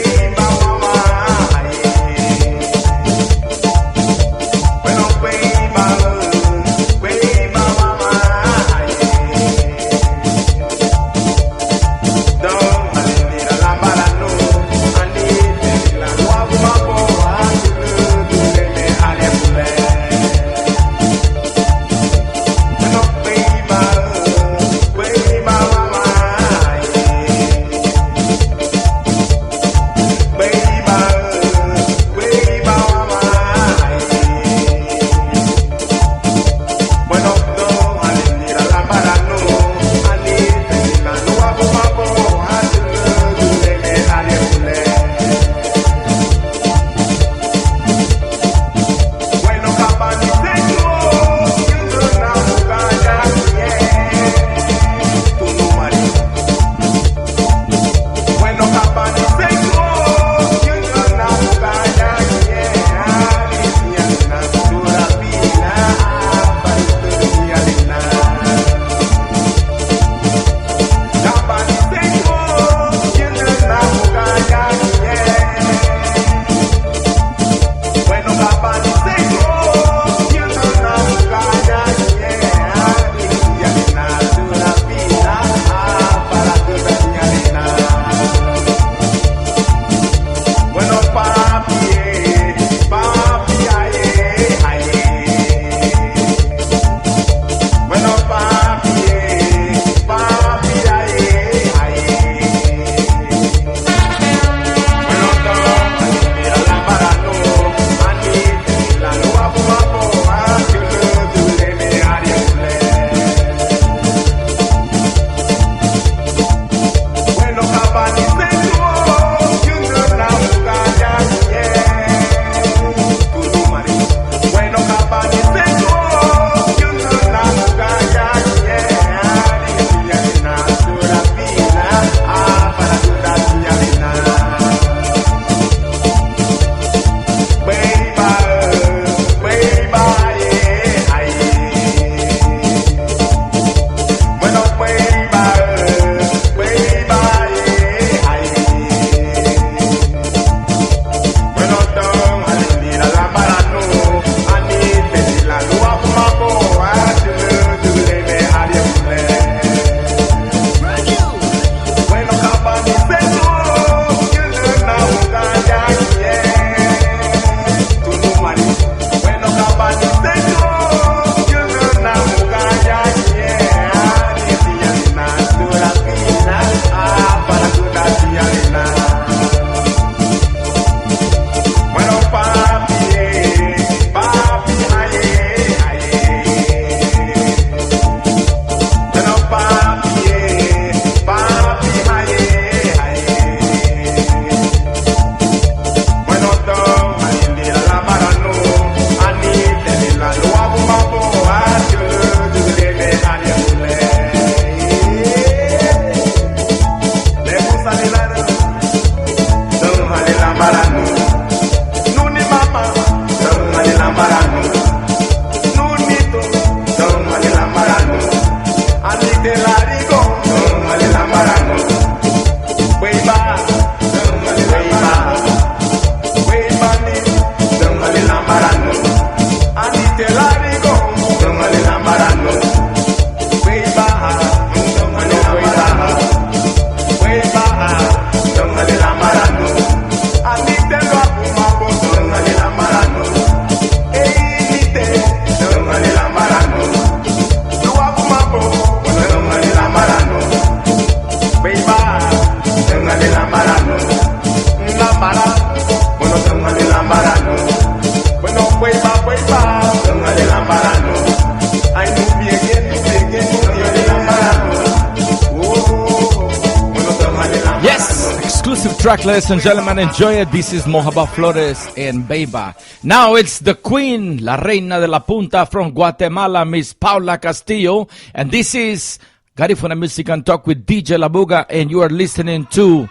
track, ladies and gentlemen. Enjoy it. This is Mojaba Flores and Beba. Now it's the queen, la reina de la punta from Guatemala, Miss Paula Castillo. And this is Garifuna Music and Talk with DJ Labuga. And you are listening to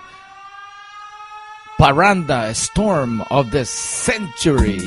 Paranda, Storm of the Century.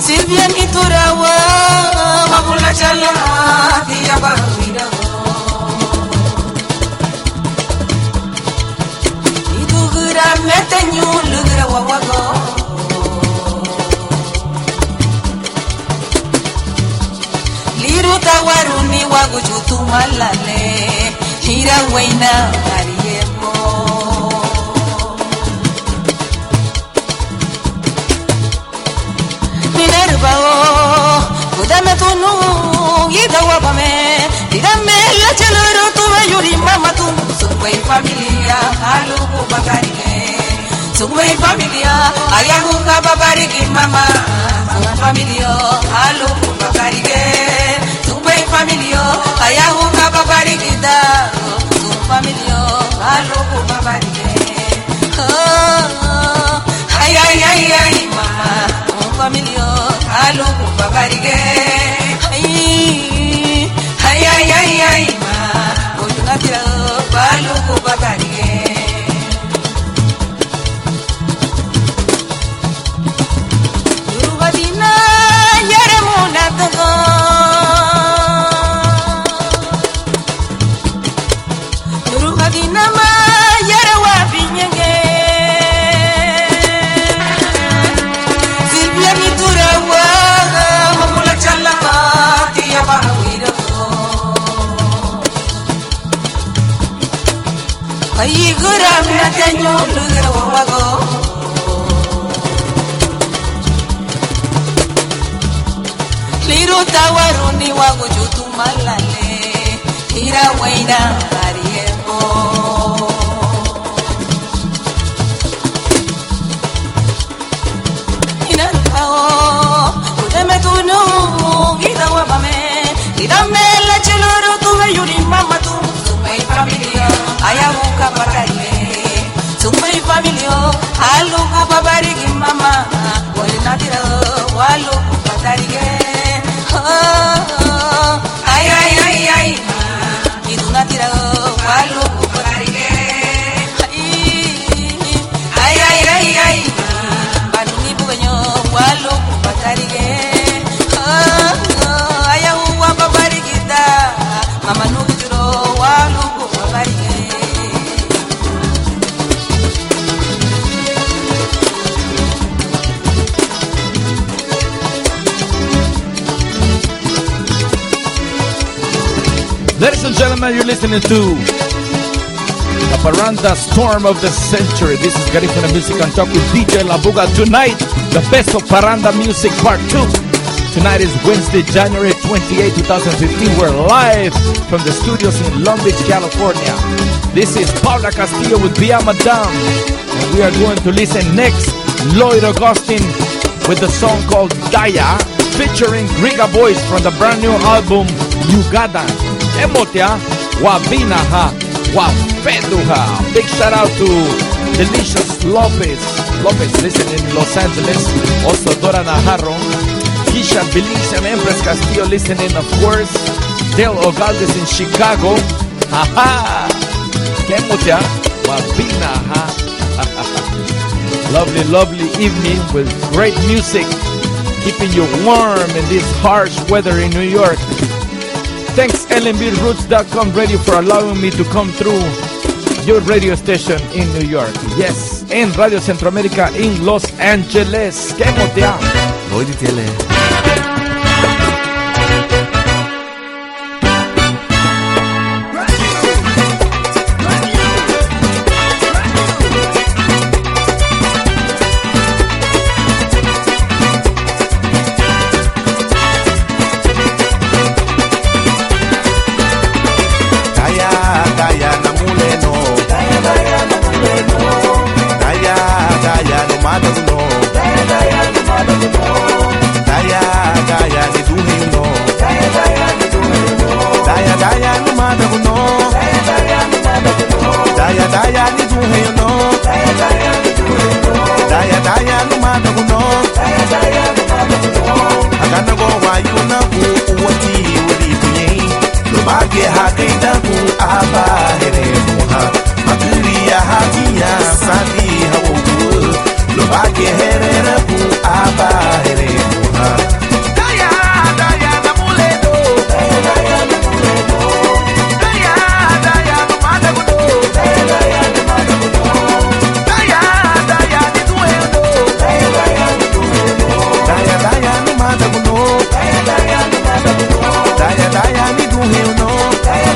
Silvia Niturawa malale hira waina ariemo Minervao kudame tunu gidawa pame didame la chaloro tu yuri mama tu sumbai familia halu bagarige sumbai familia ayahu ka bagarige mama sumbai familia halu bagarige sumbai familia ayahu ka bagarige da sumbai familia halu bagarige ay ay ay ay mama sumbai familia halu bagarige ay ay ay ay ma kutuna tira balu ko bagarige Yurugadina yare muna tago Yurugadina ma yare wa pinyenge Silvia mitura wa mamula chalaka tiya bahawira Ay guram na tanyo lugar wago Liru tawaruni wago jutu malale Hira waina ariemo Inarpao Udeme tunu Gida wabame Idame la cheloro tuve yuri mama tu Sumai familia Ayahu kapakarige Sumbai familia Halu kapakarige mama Wale natira Walu kapakarige Ay ay ay ay Idu natira Walu kapakarige Ay ay ay ay Banuni bukanyo Walu kapakarige Ayahu kapakarige da Mama nukuturo Walu kapakarige Ladies and gentlemen, you're listening to the Paranda Storm of the Century. This is Garifuna Music and Talk with DJ Labuga. Tonight, the best of Paranda Music Part 2. Tonight is Wednesday, January 28, 2015. We're live from the studios in Long Beach, California. This is Paula Castillo with Via Madame. And we are going to listen next, Lloyd Augustine with the song called Daya, featuring Riga Boys from the brand new album, Yugadan. Emotia, Wabinaha, Wafeduha. Big shout out to Delicious Lopez, listening in Los Angeles. Also Dora Najarro, Kisha Belize and Empress Castillo listening, of course. Del Ogaldes in Chicago. Haha. Emotia, Wabinaha. Lovely, lovely evening with great music, keeping you warm in this harsh weather in New York. Thanks LMBRoots.com radio for allowing me to come through your radio station in New York. Yes, and Radio Centroamérica in Los Angeles. ¿Qué motea? Voy de tele. Daya, daya, me do you know?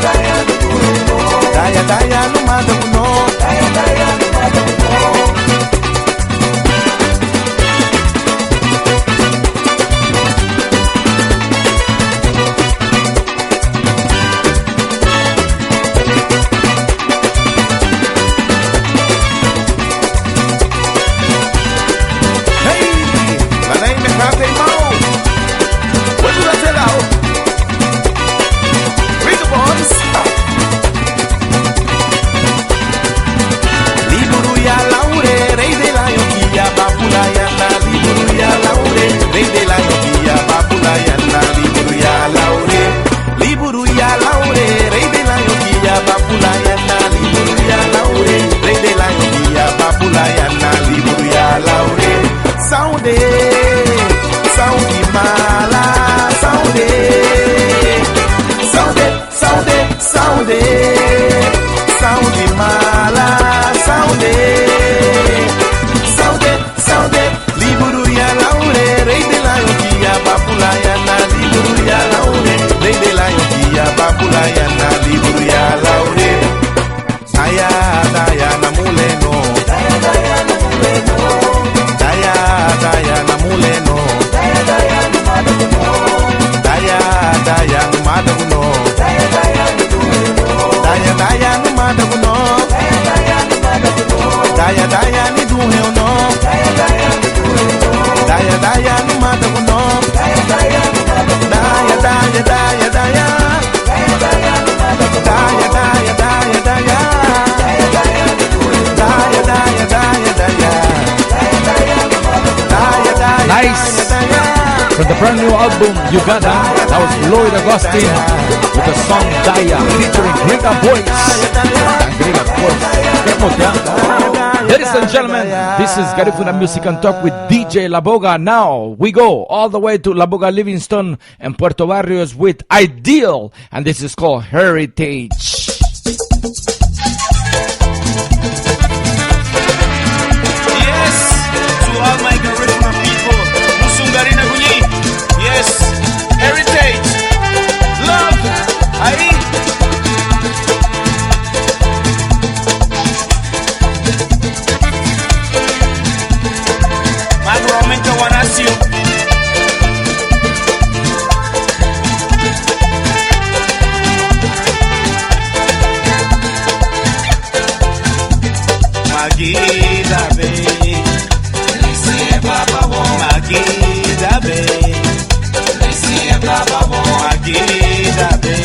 Saúde, saúde mala, saúde, saúde, saúde, saúde, saúde mala, saúde, saúde, saúde, liburu ya laure, rei de la yokia, papula ya na liburu ya laure, rei de la yokia, papula ya na liburu ya laure, daya, daya na muleno, daya, daya na muleno, daya, daya na muleno, daya, daya na madaguno, daya, daya na madaguno, daya, daya na muleno, daya, daya na madaguno, daya, daya na madaguno, daya, daya ni duheu no, daya, daya ni duheu no, daya, daya ni madaguno, daya, daya ni madaguno, daya, daya, daya, daya, daya, daya ni madaguno, daya, daya, daya, daya, daya, daya ni duheu, daya, daya, daya, daya, daya, daya ni madaguno, daya, daya, Nice. From the brand new album Uganda, that was Lloyd Augustine with the song Daya featuring Griga Voice. And Griga Voice. Ladies and gentlemen, this is Garifuna Music and Talk with DJ Laboga. Now we go all the way to Laboga Livingston and Puerto Barrios with Ideal, and this is called Heritage. Yes, to all my Garifuna people, Musungarina Guni. Yes, heritage, love, ahí. Magromenta Wanasio. Magida be, Magida be, Magida be,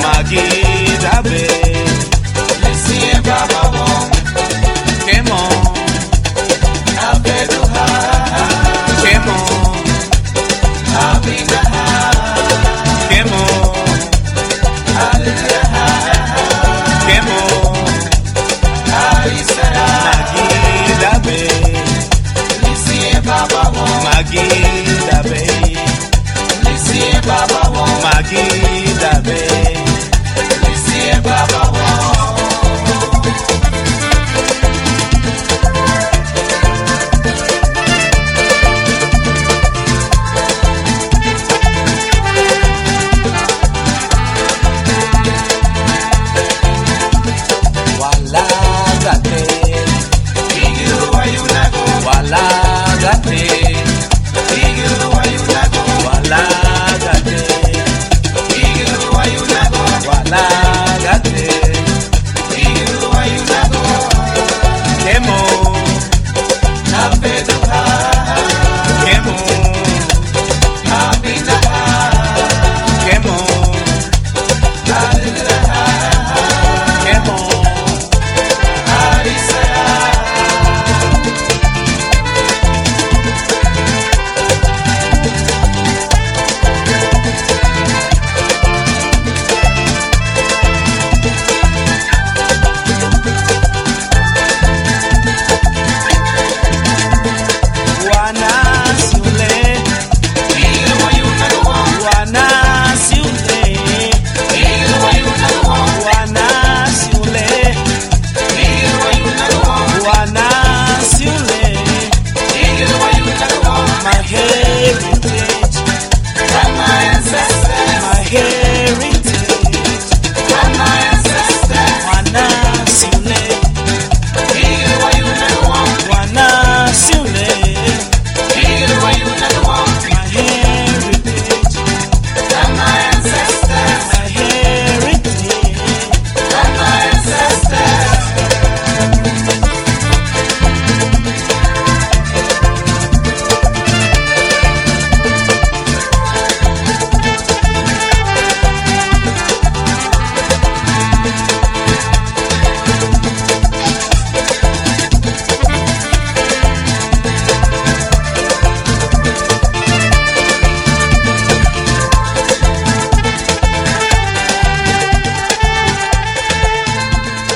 Magida be, come on, come on, come on, come on, Magida be, Magida be, Magida be.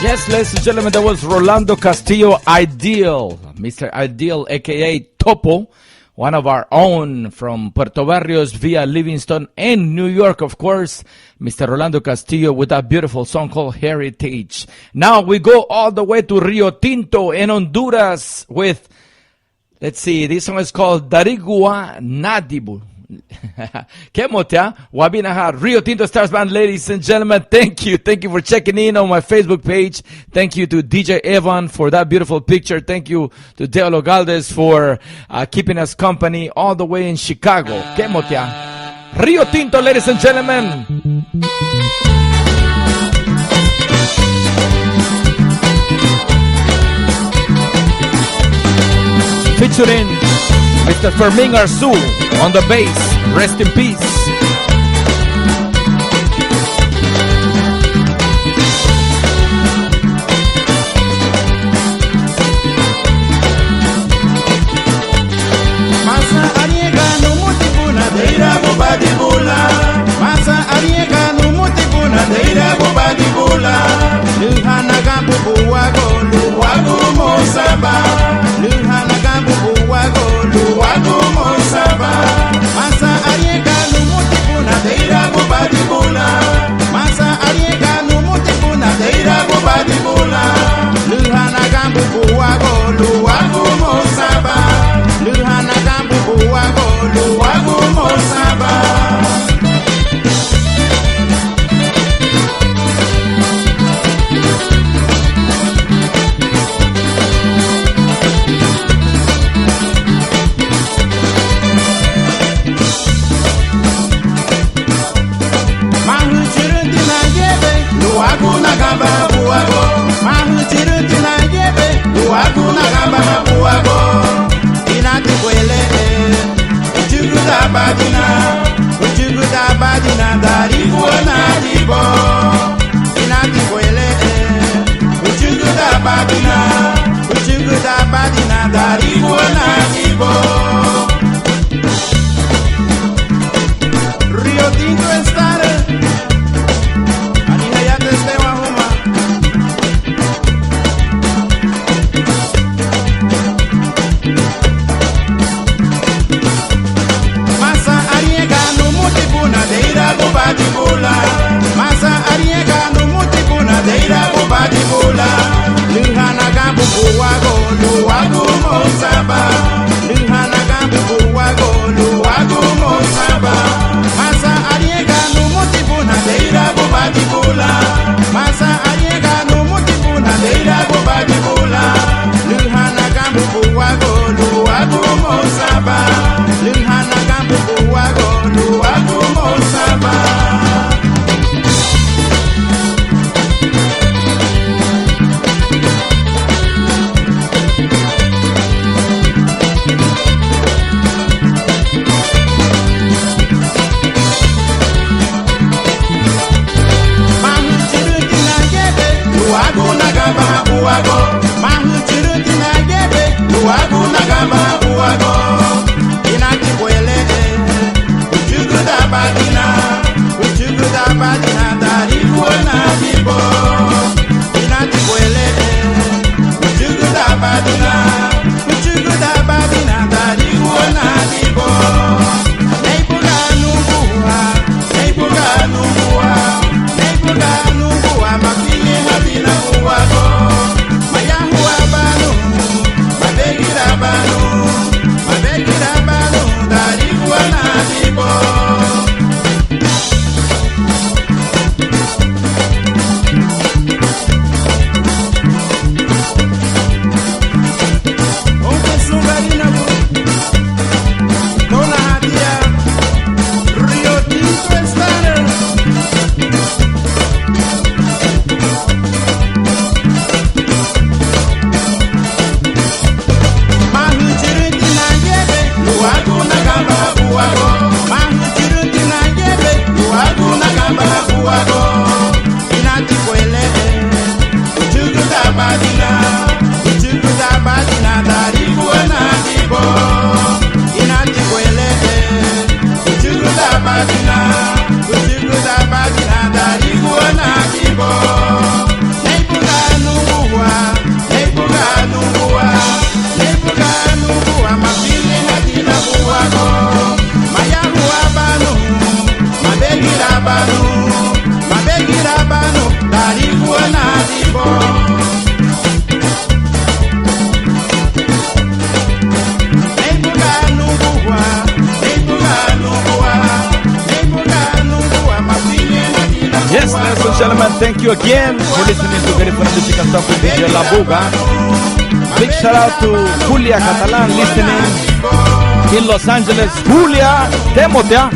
Yes, ladies and gentlemen, that was Rolando Castillo Ideal, Mr. Ideal, aka Topo, one of our own from Puerto Barrios via Livingston and New York, of course, Mr. Rolando Castillo with that beautiful song called Heritage. Now we go all the way to Rio Tinto in Honduras with, let's see, this song is called Darigua Nadibu. Kemotia, Wabinaha, Rio Tinto Stars Band, ladies and gentlemen. Thank you. Thank you for checking in on my Facebook page. Thank you to DJ Evan for that beautiful picture. Thank you to Deolo Galdes for keeping us company all the way in Chicago. Kemotia, Rio Tinto, ladies and gentlemen. Featuring Mr. Fermín Arzu on the bass. Rest in peace. Masa ariega no mutibuna deira bobadibula. Masa ariega no mutibuna deira bobadibula. Luhana gambu buwago luwago mosaba. Luhana gambu buwago luwago mosaba. Masa ariega no mutibuna deira bobadibula. Masa ariega no mutibuna deira bobadibula. Luhana gambu buwago luwago mosaba. Luhana gambu buwago luwago mosaba. Badina darigua nadibo inati kwele uchuguda badina darigua nadibo Rio Tinto estar anina ya desde Wahuma Masa ariega no mutibuna deira bobadibula. Masa ariega no mutibuna deira bobadibula. Luhana gambu buwago luwago mosaba. Luhana gambu buwago luwago mosaba. Masa ariega no mutibuna deira bobadibula. Masa ariega no mutibuna deira bobadibula. Luhana gambu buwago luwago mosaba. Luhana gambu buwago luwago mosaba. Luwago nagamba buwago, mahu chiruti nagebe. Luwago nagamba buwago, inati kwele. Uchuguda badina darigua nadibo. Inati kwele. Uchuguda badina darigua nadibo. Neibuga nunguwa, makini habina buwago. Mayahu abanu, mabegira banu, darigua nadibo. Badina, Yes, ladies and gentlemen, thank you again for listening to California Music and Talk with DJ La Buga. Big shout out to Julia Catalan listening in Los Angeles. Julia, temotea.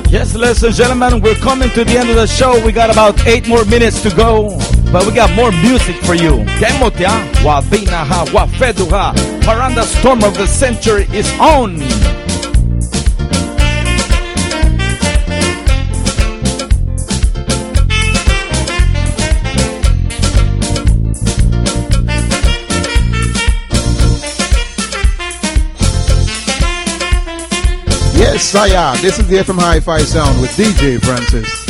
Yes, ladies and gentlemen, we're coming to the end of the show. We got about 8 more minutes to go, but we got more music for you. Kemotia, Wabinaha, Wafeduha, Miranda Storm of the Century is on. Yes, Saya. This is the FM Hi-Fi Sound with DJ Francis.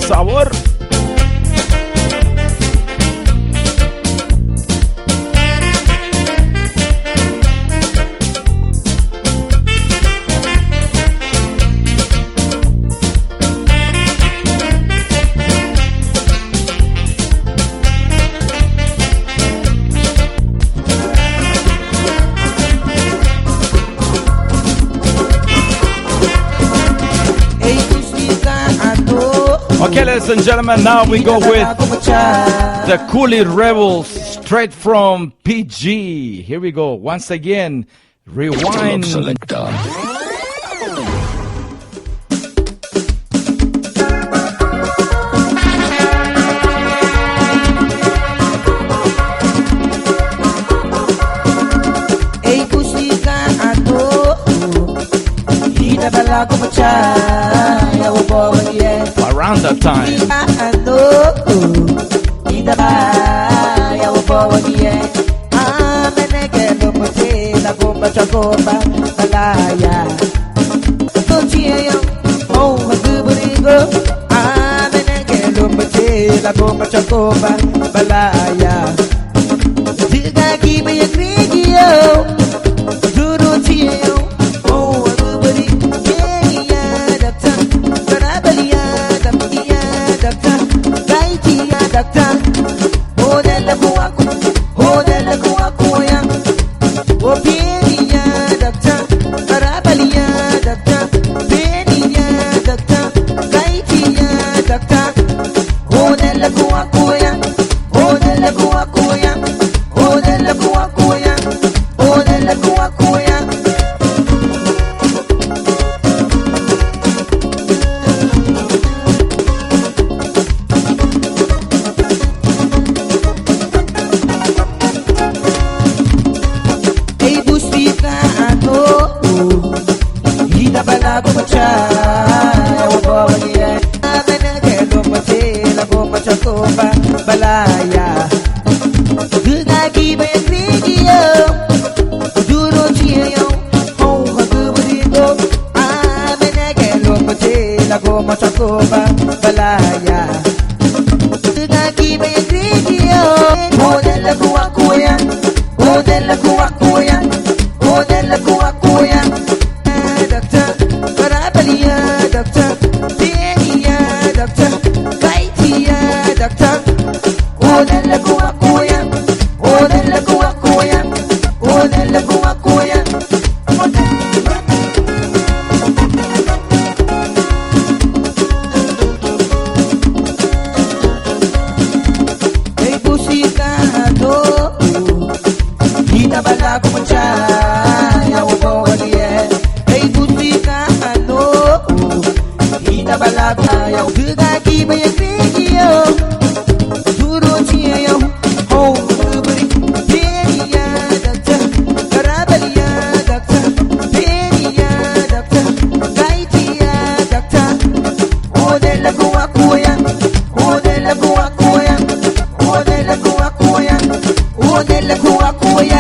Sabor. Okay, ladies and gentlemen, now we go with the Coolie Rebels straight from PG. Here we go. Once again, rewind. Selector. Around that time. kiba ya grigiyo. Odella kuwa kuya, odella kuwa kuya, odella kuwa kuya. Doctor, Karabalia, doctor, Penia, doctor, Kaitia, doctor. Odella kuwa kuya, odella kuwa kuya, odella kuwa kuya. Hey, Bushikano, Hita bala kumachaya wabolie. Hey, Bushikano, Hita bala kumachaya. Tuga kiba ya grigiyo, Turo chiyo, ho ubri. Penia doctor, Karabalia doctor, Penia doctor, Kaitia doctor. Odella kuwa kuya, odella kuwa kuya, odella kuwa kuya, odella kuwa kuya.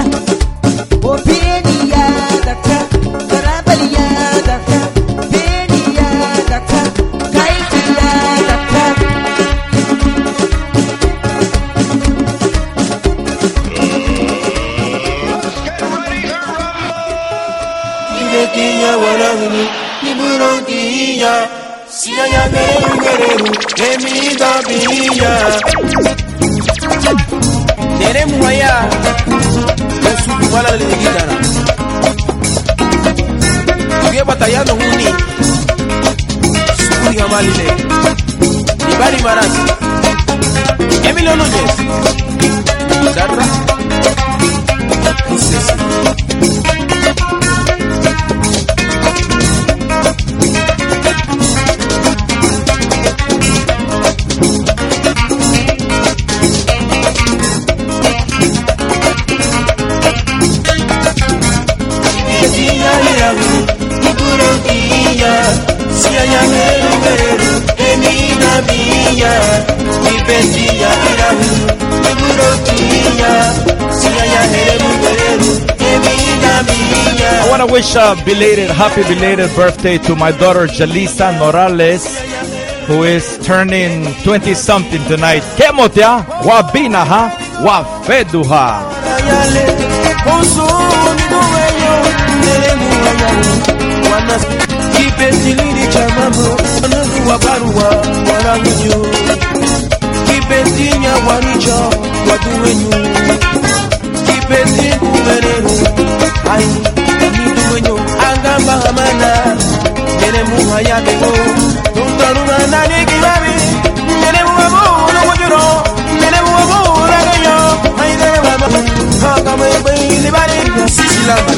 Oh, Penia doctor, Karabalia doctor, Penia doctor, Kaitia doctor. Ibekinya wanahunu, niburonkinya. Sianya geru, emida binya. Nere muaya, Yesu wala le gitara. Tuge batayano huni, sukuri hamalile. Ibari marasi, Emilio Núñez, Zarra, Princesa. I want to wish a happy belated birthday to my daughter Jalisa Morales, who is turning 20-something tonight. Kemotia, wabinaha, wafeduha. Kipenzi cha mambo wa barua wanamunyu, kipenzi nya wanicho watu wenyu, kipenzi kumerero ai nitu wenyu angamba hamana nene muhaya bego tuntaruma nani kibabi nene muabu no wajuro nene muabu ragayo ai nene mama haka mwe libari sisi lama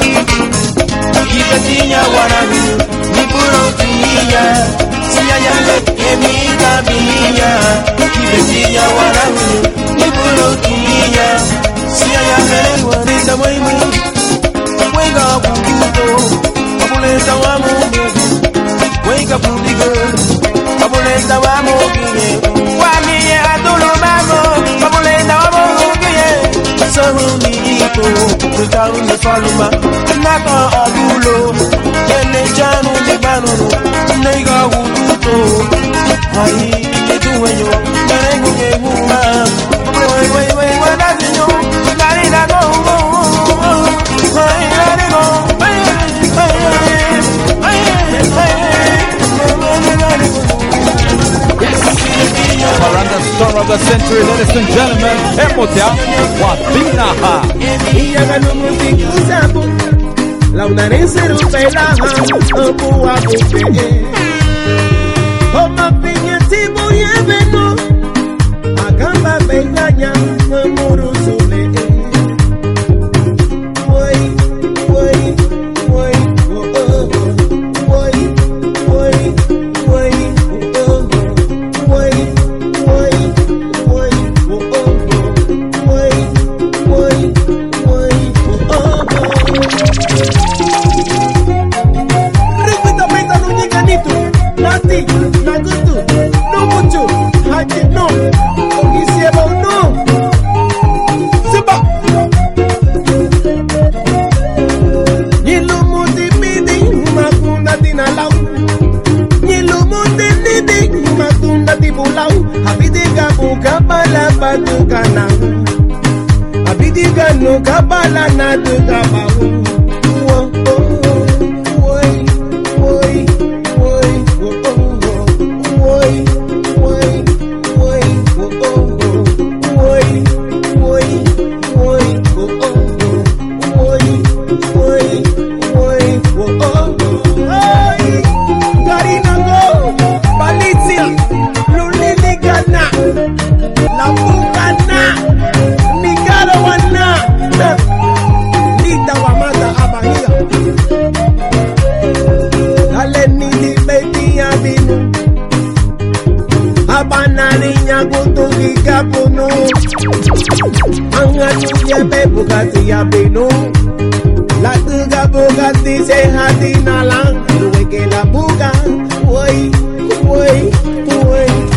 kipenzi nya wanamunyu niburonkinya sianya emida binya kipenzi wanamunyu niburonkinya sianya wanisa mwimu wenga bukuto abuleza wa mungu wenga budigo abuleza wa mungu wamiye atulu mamo abuleza wa mungu sahuni ito tutauni faluma nako adulo yene janu jibanu neiga bukuto ai etuwenyo merengu ngehuma we wadazinyo narina no Paranda song of the century, ladies and gentlemen, Kemotia, wabinaha. La unarense rupela opu wa kupe o mapinya tibu yebeno agamba benyanya murusule woi woi woi oh woi woi woi oh woi woi woi oh woi woi woi oh Repita pita no llega ni tú, nati, nagutu, no mucho, hachi na abidiga no kabala na de kabawo Bugatti ya beno la tuga Bugatti se hati na lang luwe ke la buga woi woi woi woi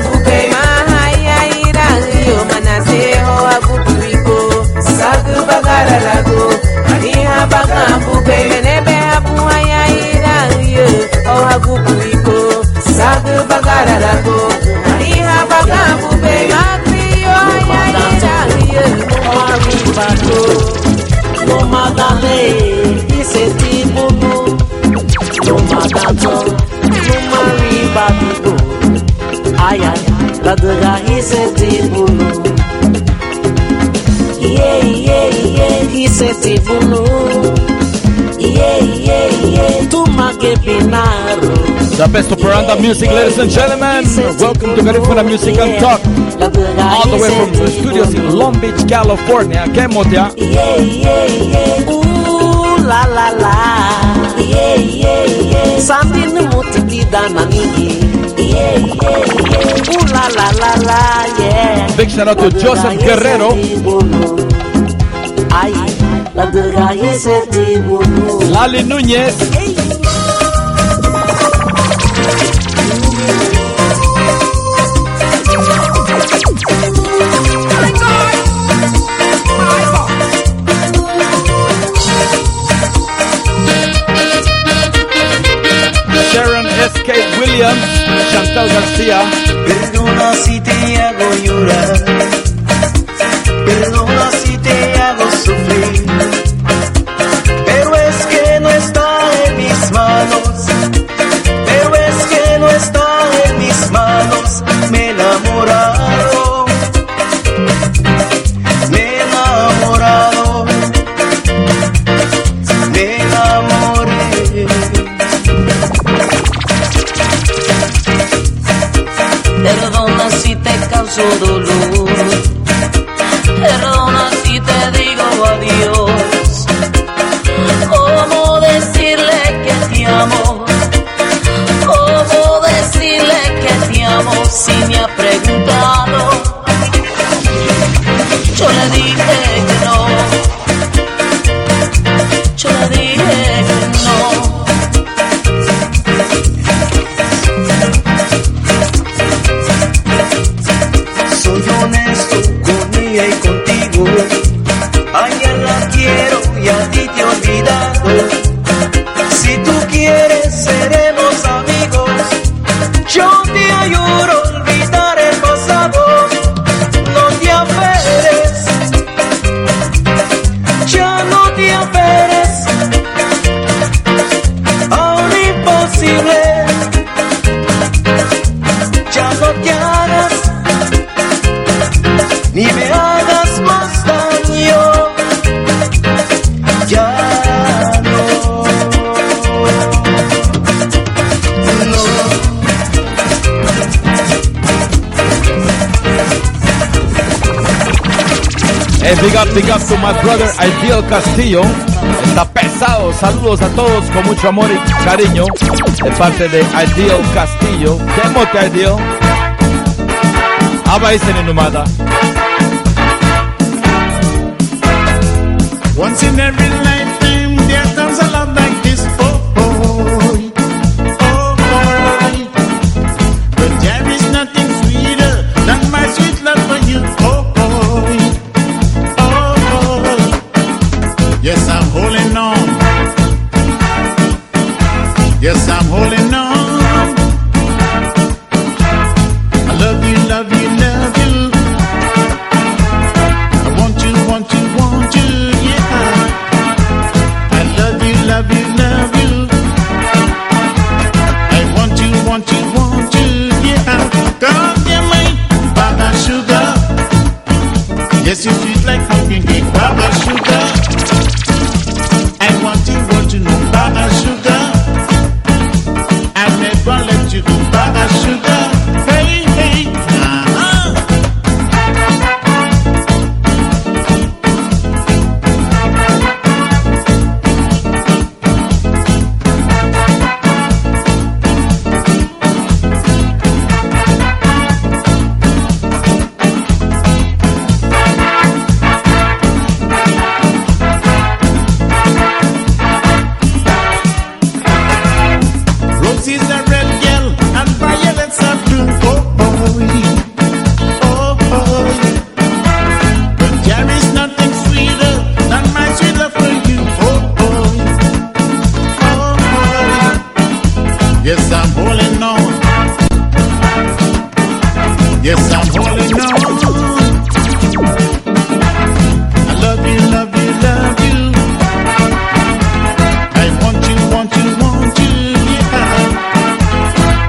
buke mahaya ira yo manase ho abukuiko sagu bagara lago iha baga buke menebe abu haya ira yo ho abukuiko sagu bagara lago iha baga buke mafiyo haya ira yo ho abukuiko no madale ise tibuno no madato no mariba bibo ay ay la daga ise tibuno ise tibuno tu make pinaro. The best of Paranda music, ladies and gentlemen. Welcome to Garifuna Music and Talk. All the way from the studios in Long Beach, California. ¿Qué motia? La la la. Something mutida nani. La la la la, yeah. Big shout out to Joseph Guerrero. Ay, la daga ise tibuno. Lali Núñez. Sharon S.K. Williams, Chantal García. Perdona si te hago llorar, perdona si te hago sufrir, pero es que no está en mis manos, pero es que no está en mis manos. Me he enamorado, me he enamorado, me enamoré. Perdona si te causo dolor, perdona si te digo adiós. ¿Cómo decirle que te amo? ¿Cómo decirle que te amo si me ha preguntado? Yo le dije que no, yo le dije que no. Soy honesto con ella y contigo. A ella la quiero y a ti te he olvidado. Si tú quieres seremos amigos. Yo te ayudo a olvidar el pasado. No te aferres, ya no te aferres a un imposible. Ya no te hagas ni me hagas más daño, ya no, Big up to my brother Ideal Castillo. Está pesado. Saludos a todos con mucho amor y cariño de parte de Ideal Castillo. ¿Qué mote Ideal? Aba ese numada. Once in every lifetime there comes a love like this. Oh boy, oh boy. But there is nothing sweeter than my sweet love for you. Oh boy, oh boy. Yes, I'm holding on. Yes, I'm holding on. I love you, love you, love you. I want you, want you, want you, yeah. Yes, I'm holding on. I love you, love you, love you. I want you, want you, want you, yeah.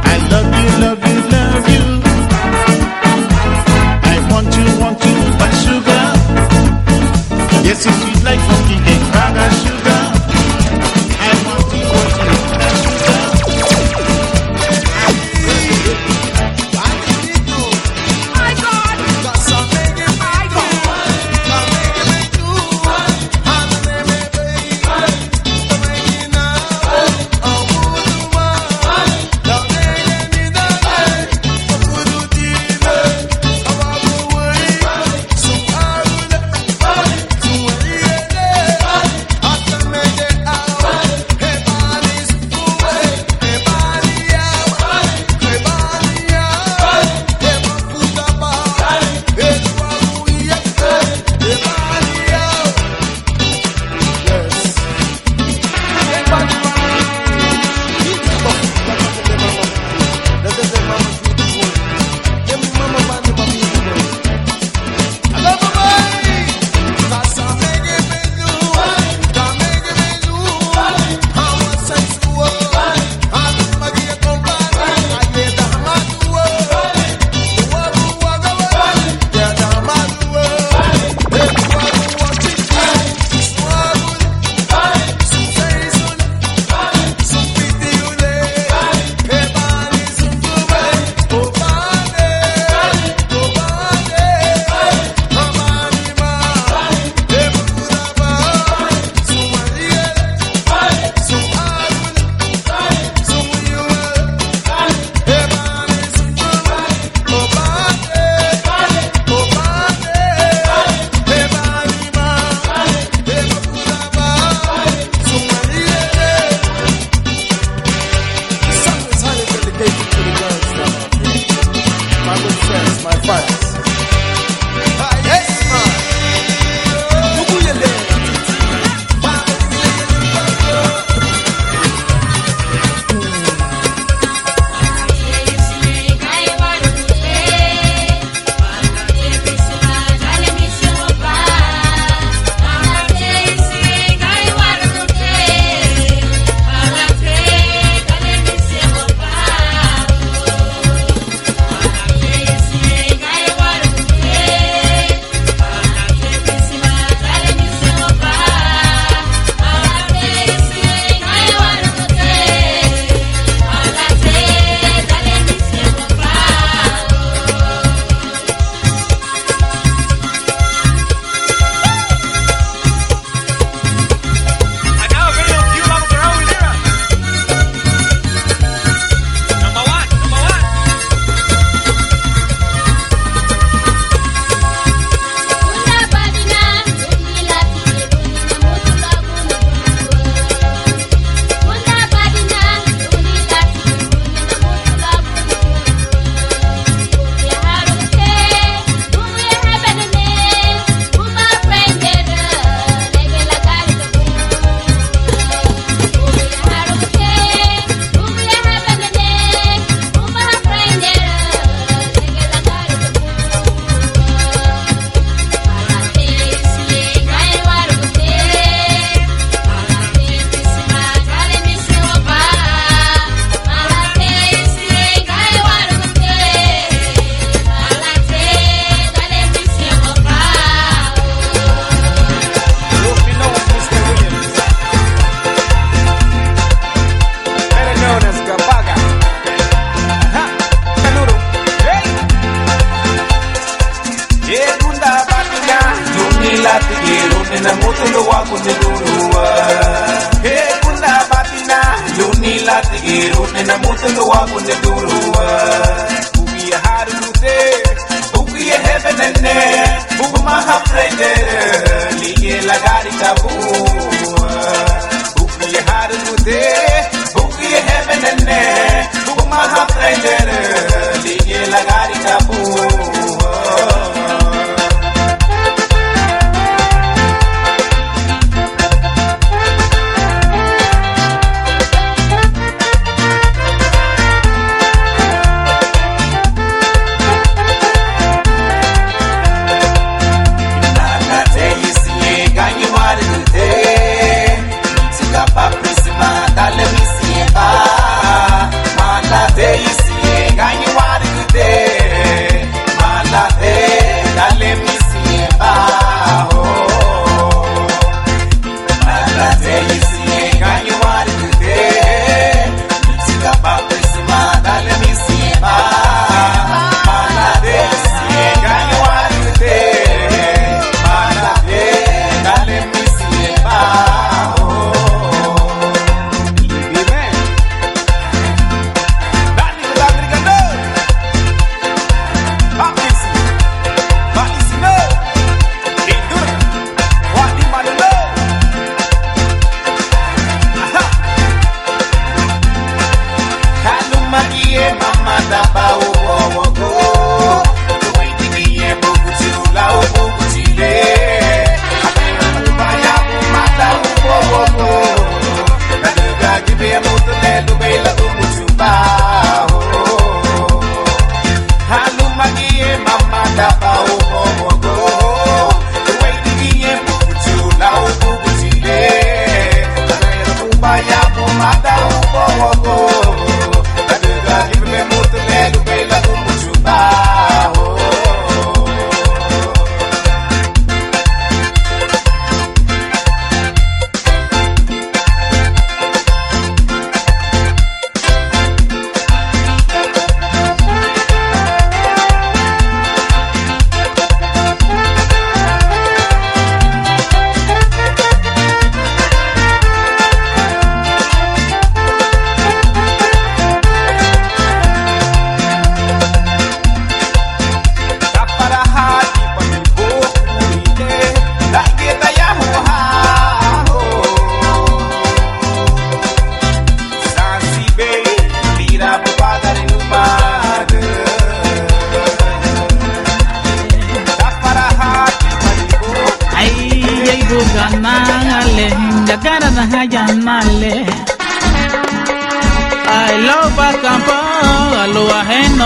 I love you, love you, love you. I want you, my sugar. Yes, it's sweet like funky cake, raga sugar. I want you, my sugar.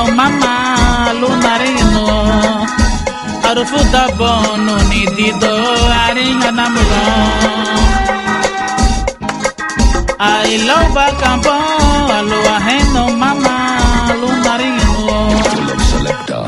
no mama lunarino arufuta bono ni dido aringa namulo I love a campo alo ajeno mama lunarino Selector.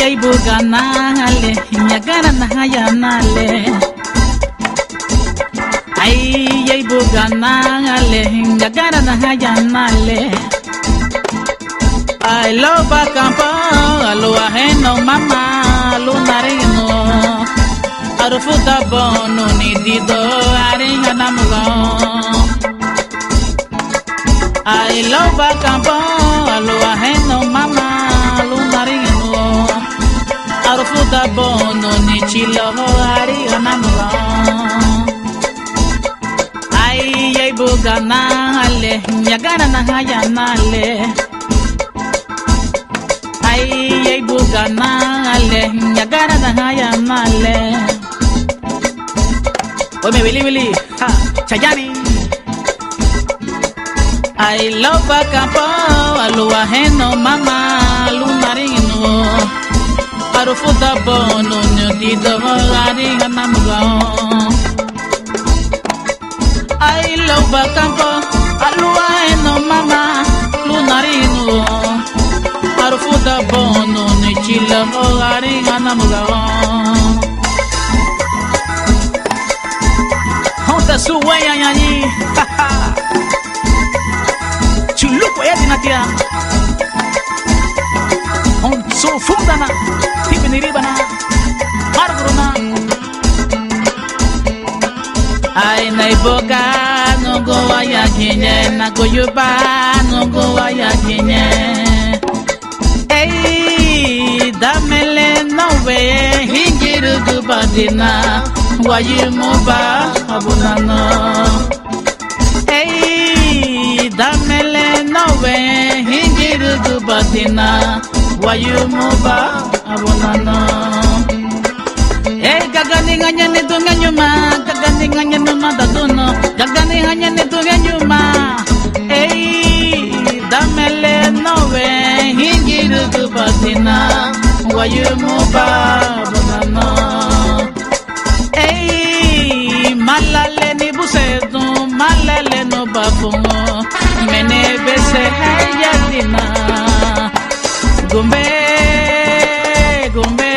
Ay buganale nyagara na hayanale Ay buganale nyagara na hayanale I love a campo alo ajeno mama lunarino arufuta bono ni dido aringa namulo I love a campo alo ajeno mama lunarino arufuta bono ni chilo aringa namulo Ay buganale nyagara na hayanale Ay buganale nyagara na hayanale Oye Willy ha Chayani I love a campo alo ajeno mama lunarino arufuta bono ni dido aringa namulo I love a campo alo ajeno mama lunarino arufuta bono ni chilo aringa namulo Honta suweya yani Chuluko ya dinatia On so fundana Tipiniribana Margruna Ay naiboga no go aya kinye na goyuba no go aya kinye Ey damele no we hingiru gubadina wayimuba abunano Ey damele no we hingiru gubadina wayumuba abunano Ey gagani nganya ni tunganyuma gagani nganya numa daduno gagani nganya ni tunganyuma Ey damele no we hingiru gubadina wayumuba abunano Ey malale ni busedu malale no bafungo mene bese hayadina Gumbe gumbe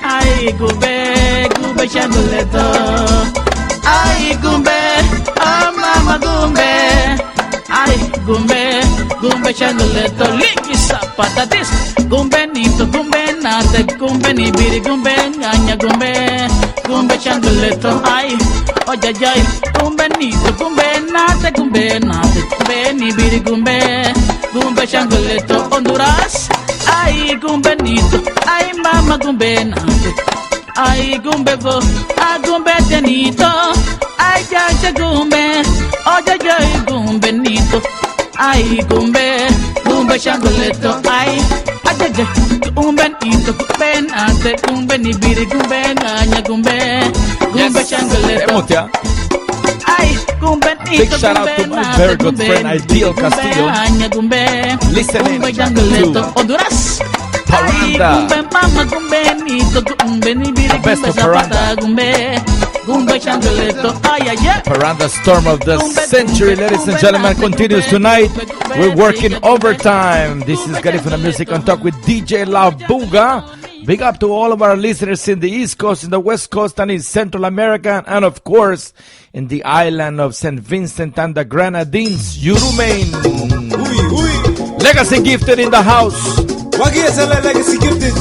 ay gumbe changuleto ay gumbe mama gumbe ay gumbe changuleto liki zapatatis gumbe nito gumbe nate gumbe ni biri gumbe ngaña gumbe changuleto ay oyayay gumbe nito gumbe nate gumbe ni biri gumbe changuleto Honduras ay gumbe nito ay mama gumbe nate ay gumbe go gumbe tenito ay ya gumbe oyayay gumbe nito ay gumbe changuleto ay ajaja gumbe nito gumbe nate gumbe ni biri gumbe ngaña gumbe changuleto Big shout out to my very good friend Ideal Castillo listening to Honduras Paranda the best of Paranda Paranda Storm of the Century, ladies and gentlemen, continues tonight. We're working overtime. This is Garifuna Music on Talk with DJ La Buga. Big up to all of our listeners in the East Coast, in the West Coast, and in Central America, and of course, in the island of St. Vincent and the Grenadines, Yurumain. Legacy Gifted in the house. Legacy Gifted.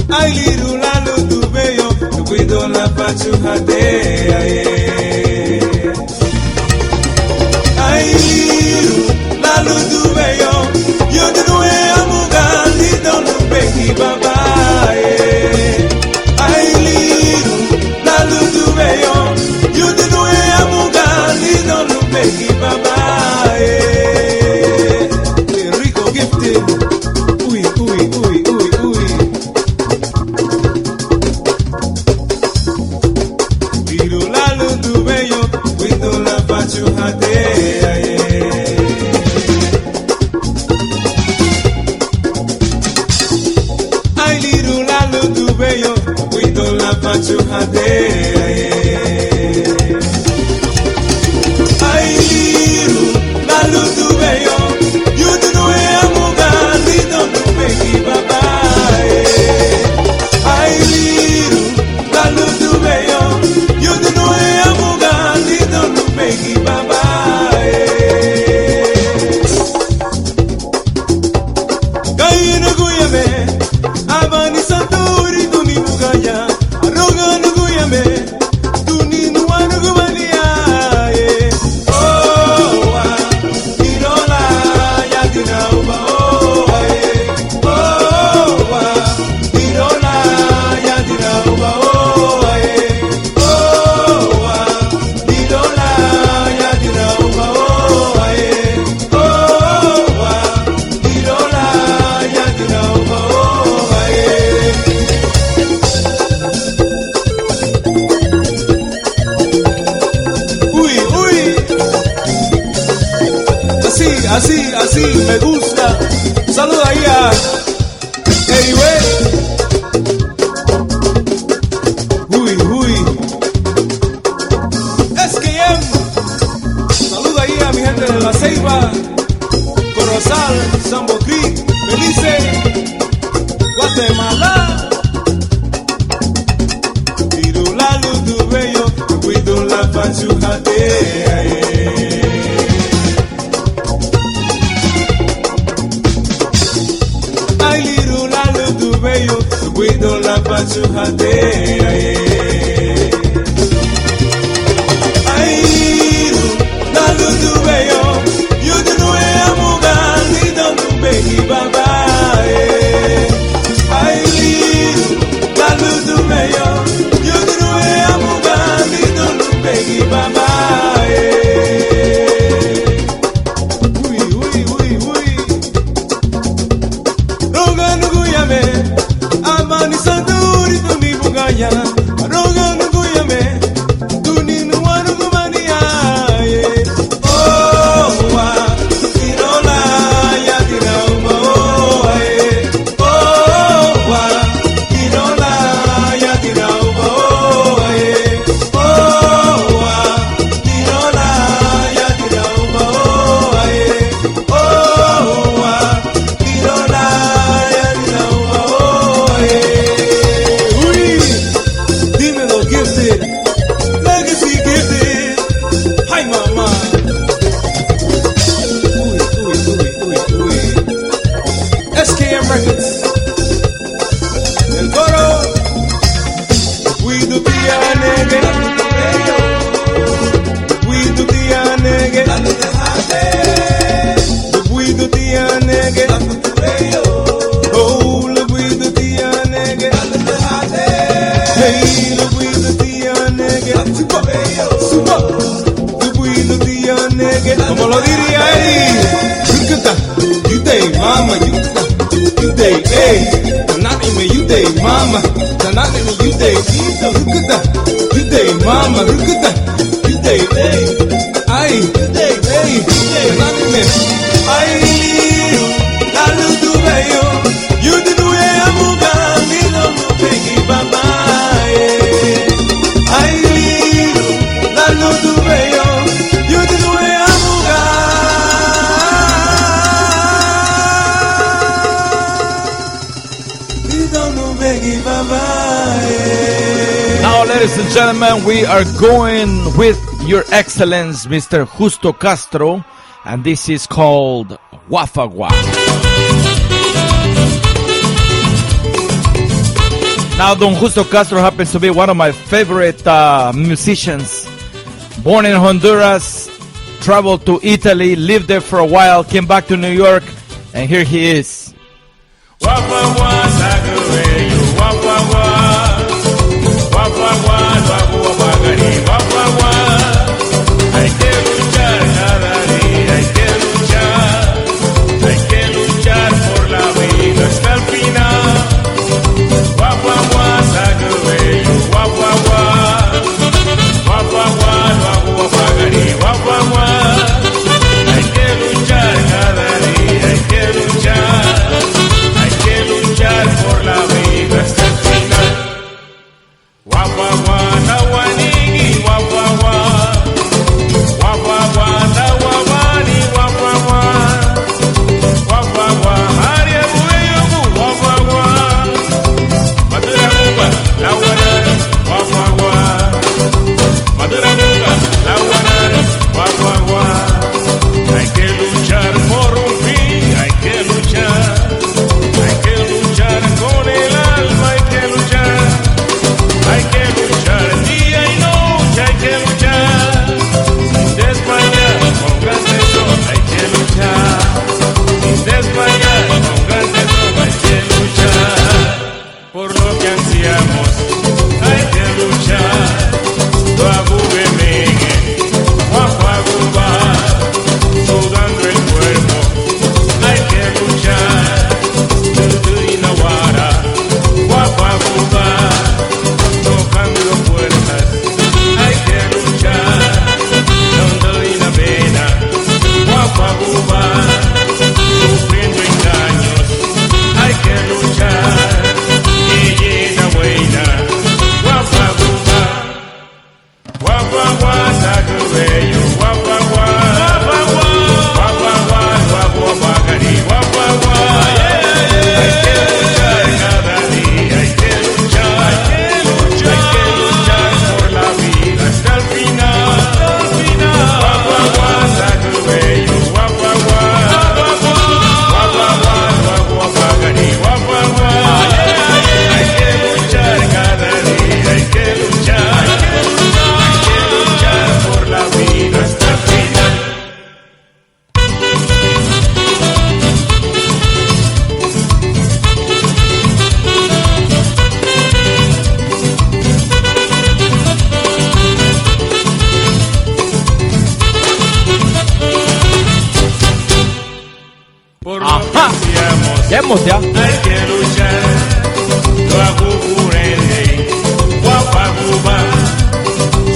Ay liru la lu la pachujate, ay, la luz tu bello, yo te doy a mugar, y don't begi baba, ay, la luz tu bello, yo te doy a mugar, y don't begi baba, rico gifted, uy, uy, uy, uy, uy. Tiro la luz tu bello, cuido la pachujate, ay, liru la luz tu bello, cuido la pachujate, ay, liru la luz tu bello, yo te doy a mugar, y don't begi baba, ay, liru la luz tu bello, yo te doy a mugar, y don't begi baba, Kayina guyame, abani santuri tuni bugaya, aroga no guyame, tuni nuanu gubania, oh wa, irola ya tina uba, oh wa, irola ya tina uba, oh wa, irola ya tina uba, oh wa, irola ya tina uba, oh uy, uy, así, me gusta. Saluda ahí a Eriwe. Uy, uy. SKM. Saluda ahí a mi gente de La Ceiba, Corozal, Sambo Creek, Belice, Guatemala. Tiro la luz tu bello, cuido la pachujate, ay, liru la luz tu bello, cuido la pachujate, ay, liru la luz tu bello, yo te doy a mugar, y don't begi baba, ay, liru la luz tu bello, yo te doy a mugar, y don't begi baba, uy, uy, uy, uy. Roga no guyame, amani santuri tuni bugaya, roga no guyame, tuni nuanu gumania, oh wa, irola ya tina uba, oh wa, irola ya tina uba, oh wa, irola ya tina uba, oh wa, irola ya tina uba, uy, dímelo gifted, legacy gifted, hi mama, uy, uy, uy, uy, uy, SKM Records, el coro, we do tía nege, we do tía nege, we do tía nege, oh, look we do tía nege, hey, look we do tía nege, suba, look we do tía nege, como lo diría Eddie, you day mama, you day, hey, not even you day mama, not even you day, you day mama, you day, hey, ay, you day, hey, not even, ay, la luz tu bello, yo te doy a mugar, y don't begi baba, ay, la luz tu bello, yo te doy a mugar, y don't begi baba. Now, ladies and gentlemen, we are going with Your Excellence, Mr. Justo Castro, and this is called Wafagua. Now, Don Justo Castro happens to be one of my favorite musicians. Born in Honduras, traveled to Italy, lived there for a while, came back to New York, and here he is. Hay que luchar cada día, hay que luchar por la vida hasta el final. Hay que luchar cada día, hay que luchar por la vida hasta el final. Hay que luchar por un fin, hay que luchar con el alma, hay que luchar día y noche, hay que luchar sin desmayar, con grandes ojos, hay que luchar sin desmayar, con grandes ojos, hay que luchar por lo que ansiamos, hay que luchar. Sudando el cuerpo, hay que luchar. Tocando puertas, hay que luchar. Dando la pena, sufriendo engaños, hay que luchar. Y llena buena, Ya. Hay que luchar,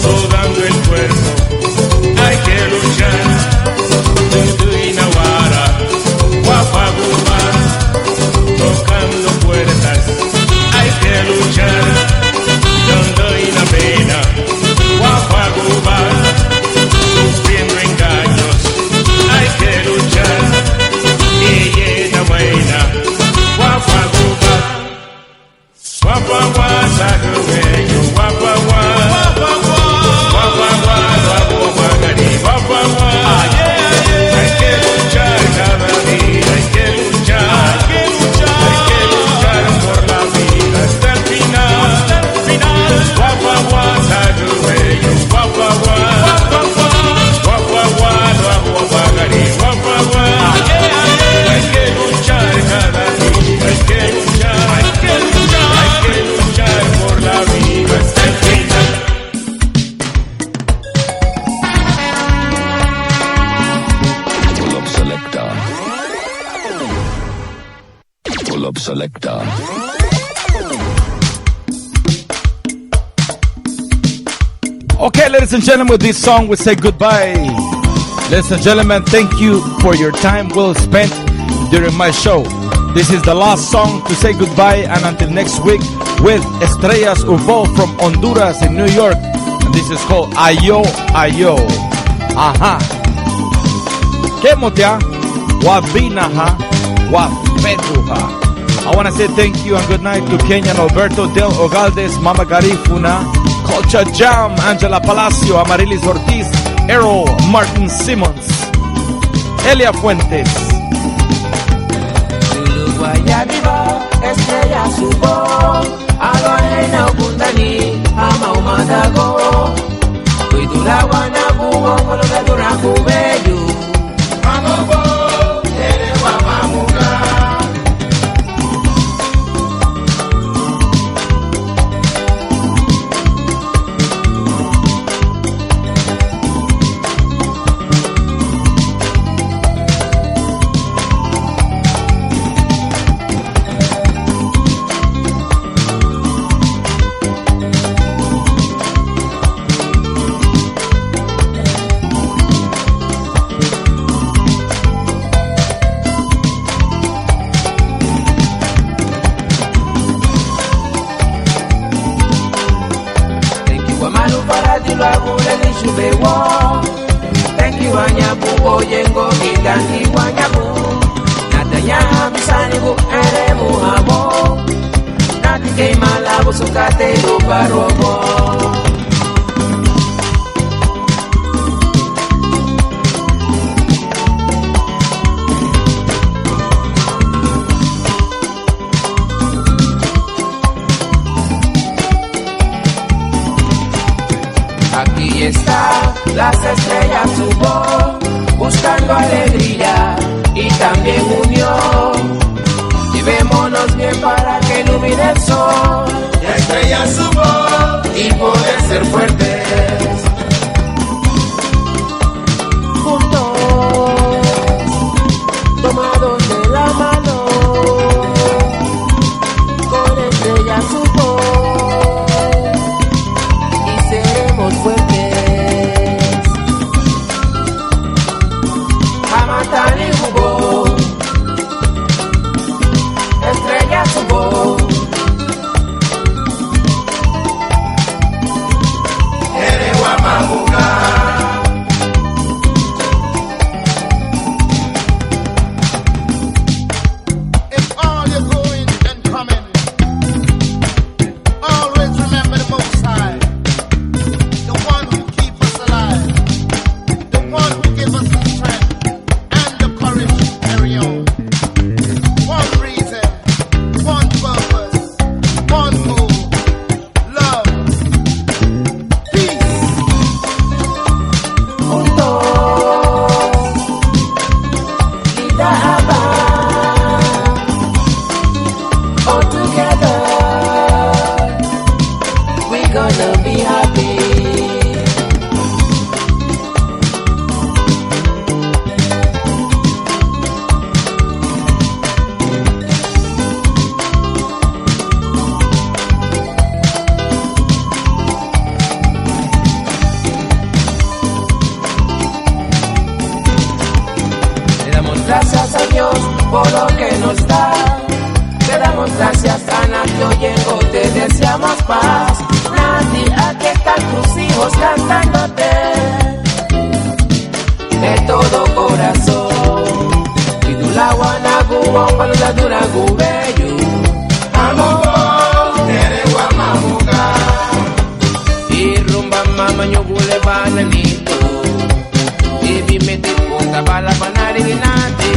sudando el cuerpo, hay que luchar. Tocando puertas, hay que luchar. Dando la pena, sufriendo engaños, hay que luchar. Y llena buena, hay que luchar cada día, hay que luchar por la vida hasta el final. Hay que luchar cada día, hay que luchar por la vida hasta el final. Pull up selector. Okay, ladies and gentlemen, with this song we say goodbye. Ladies and gentlemen, thank you for your time well spent during my show. This is the last song to say goodbye, and until next week with Estrellas Urbo from Honduras in New York. And this is called Ayo Ayo. Aha. Kemotia Wabinaha Wafeduha. I want to say thank you and good night to Kenyan Alberto Del Ogaldes, Mama Garifuna, Culture Jam, Angela Palacio, Amarilis Ortiz, Errol Martin Simmons, Elia Fuentes. Guayaniba. estrella subo, aloena okundani, ama umadago. Kuidula wana bugo, kologa dura kubeyu. Mamogo, ere wa mamuga. Thank you, Anyabu, Oyengo, Giganti, Wanyabu. Natanya, Misanibu, Eremu, Habo. Nati, Keimalabu, Sukate, Lubarobo. Aquí está, las estrellas subo, buscando alegría y también unión. Llevémonos bien para que ilumine el sol. La estrella subo y poder ser fuertes. Juntos, tomados de la mano, con estrella subo. Fuertes, Hamatani jugó, estrella subo, Erewa Mamuga. If all you're going and coming, always remember the Most High. Gracias a Dios por lo que nos da. Te damos gracias a Nati Oyengo, te deseamos paz. Nati, aquí están tus hijos cantándote de todo corazón. Y tu la guanagu, para la duragu bello. Amogo, erewa mamuga. Y rumba mama nyogule bananito. Y mi mete punta bala banari nate.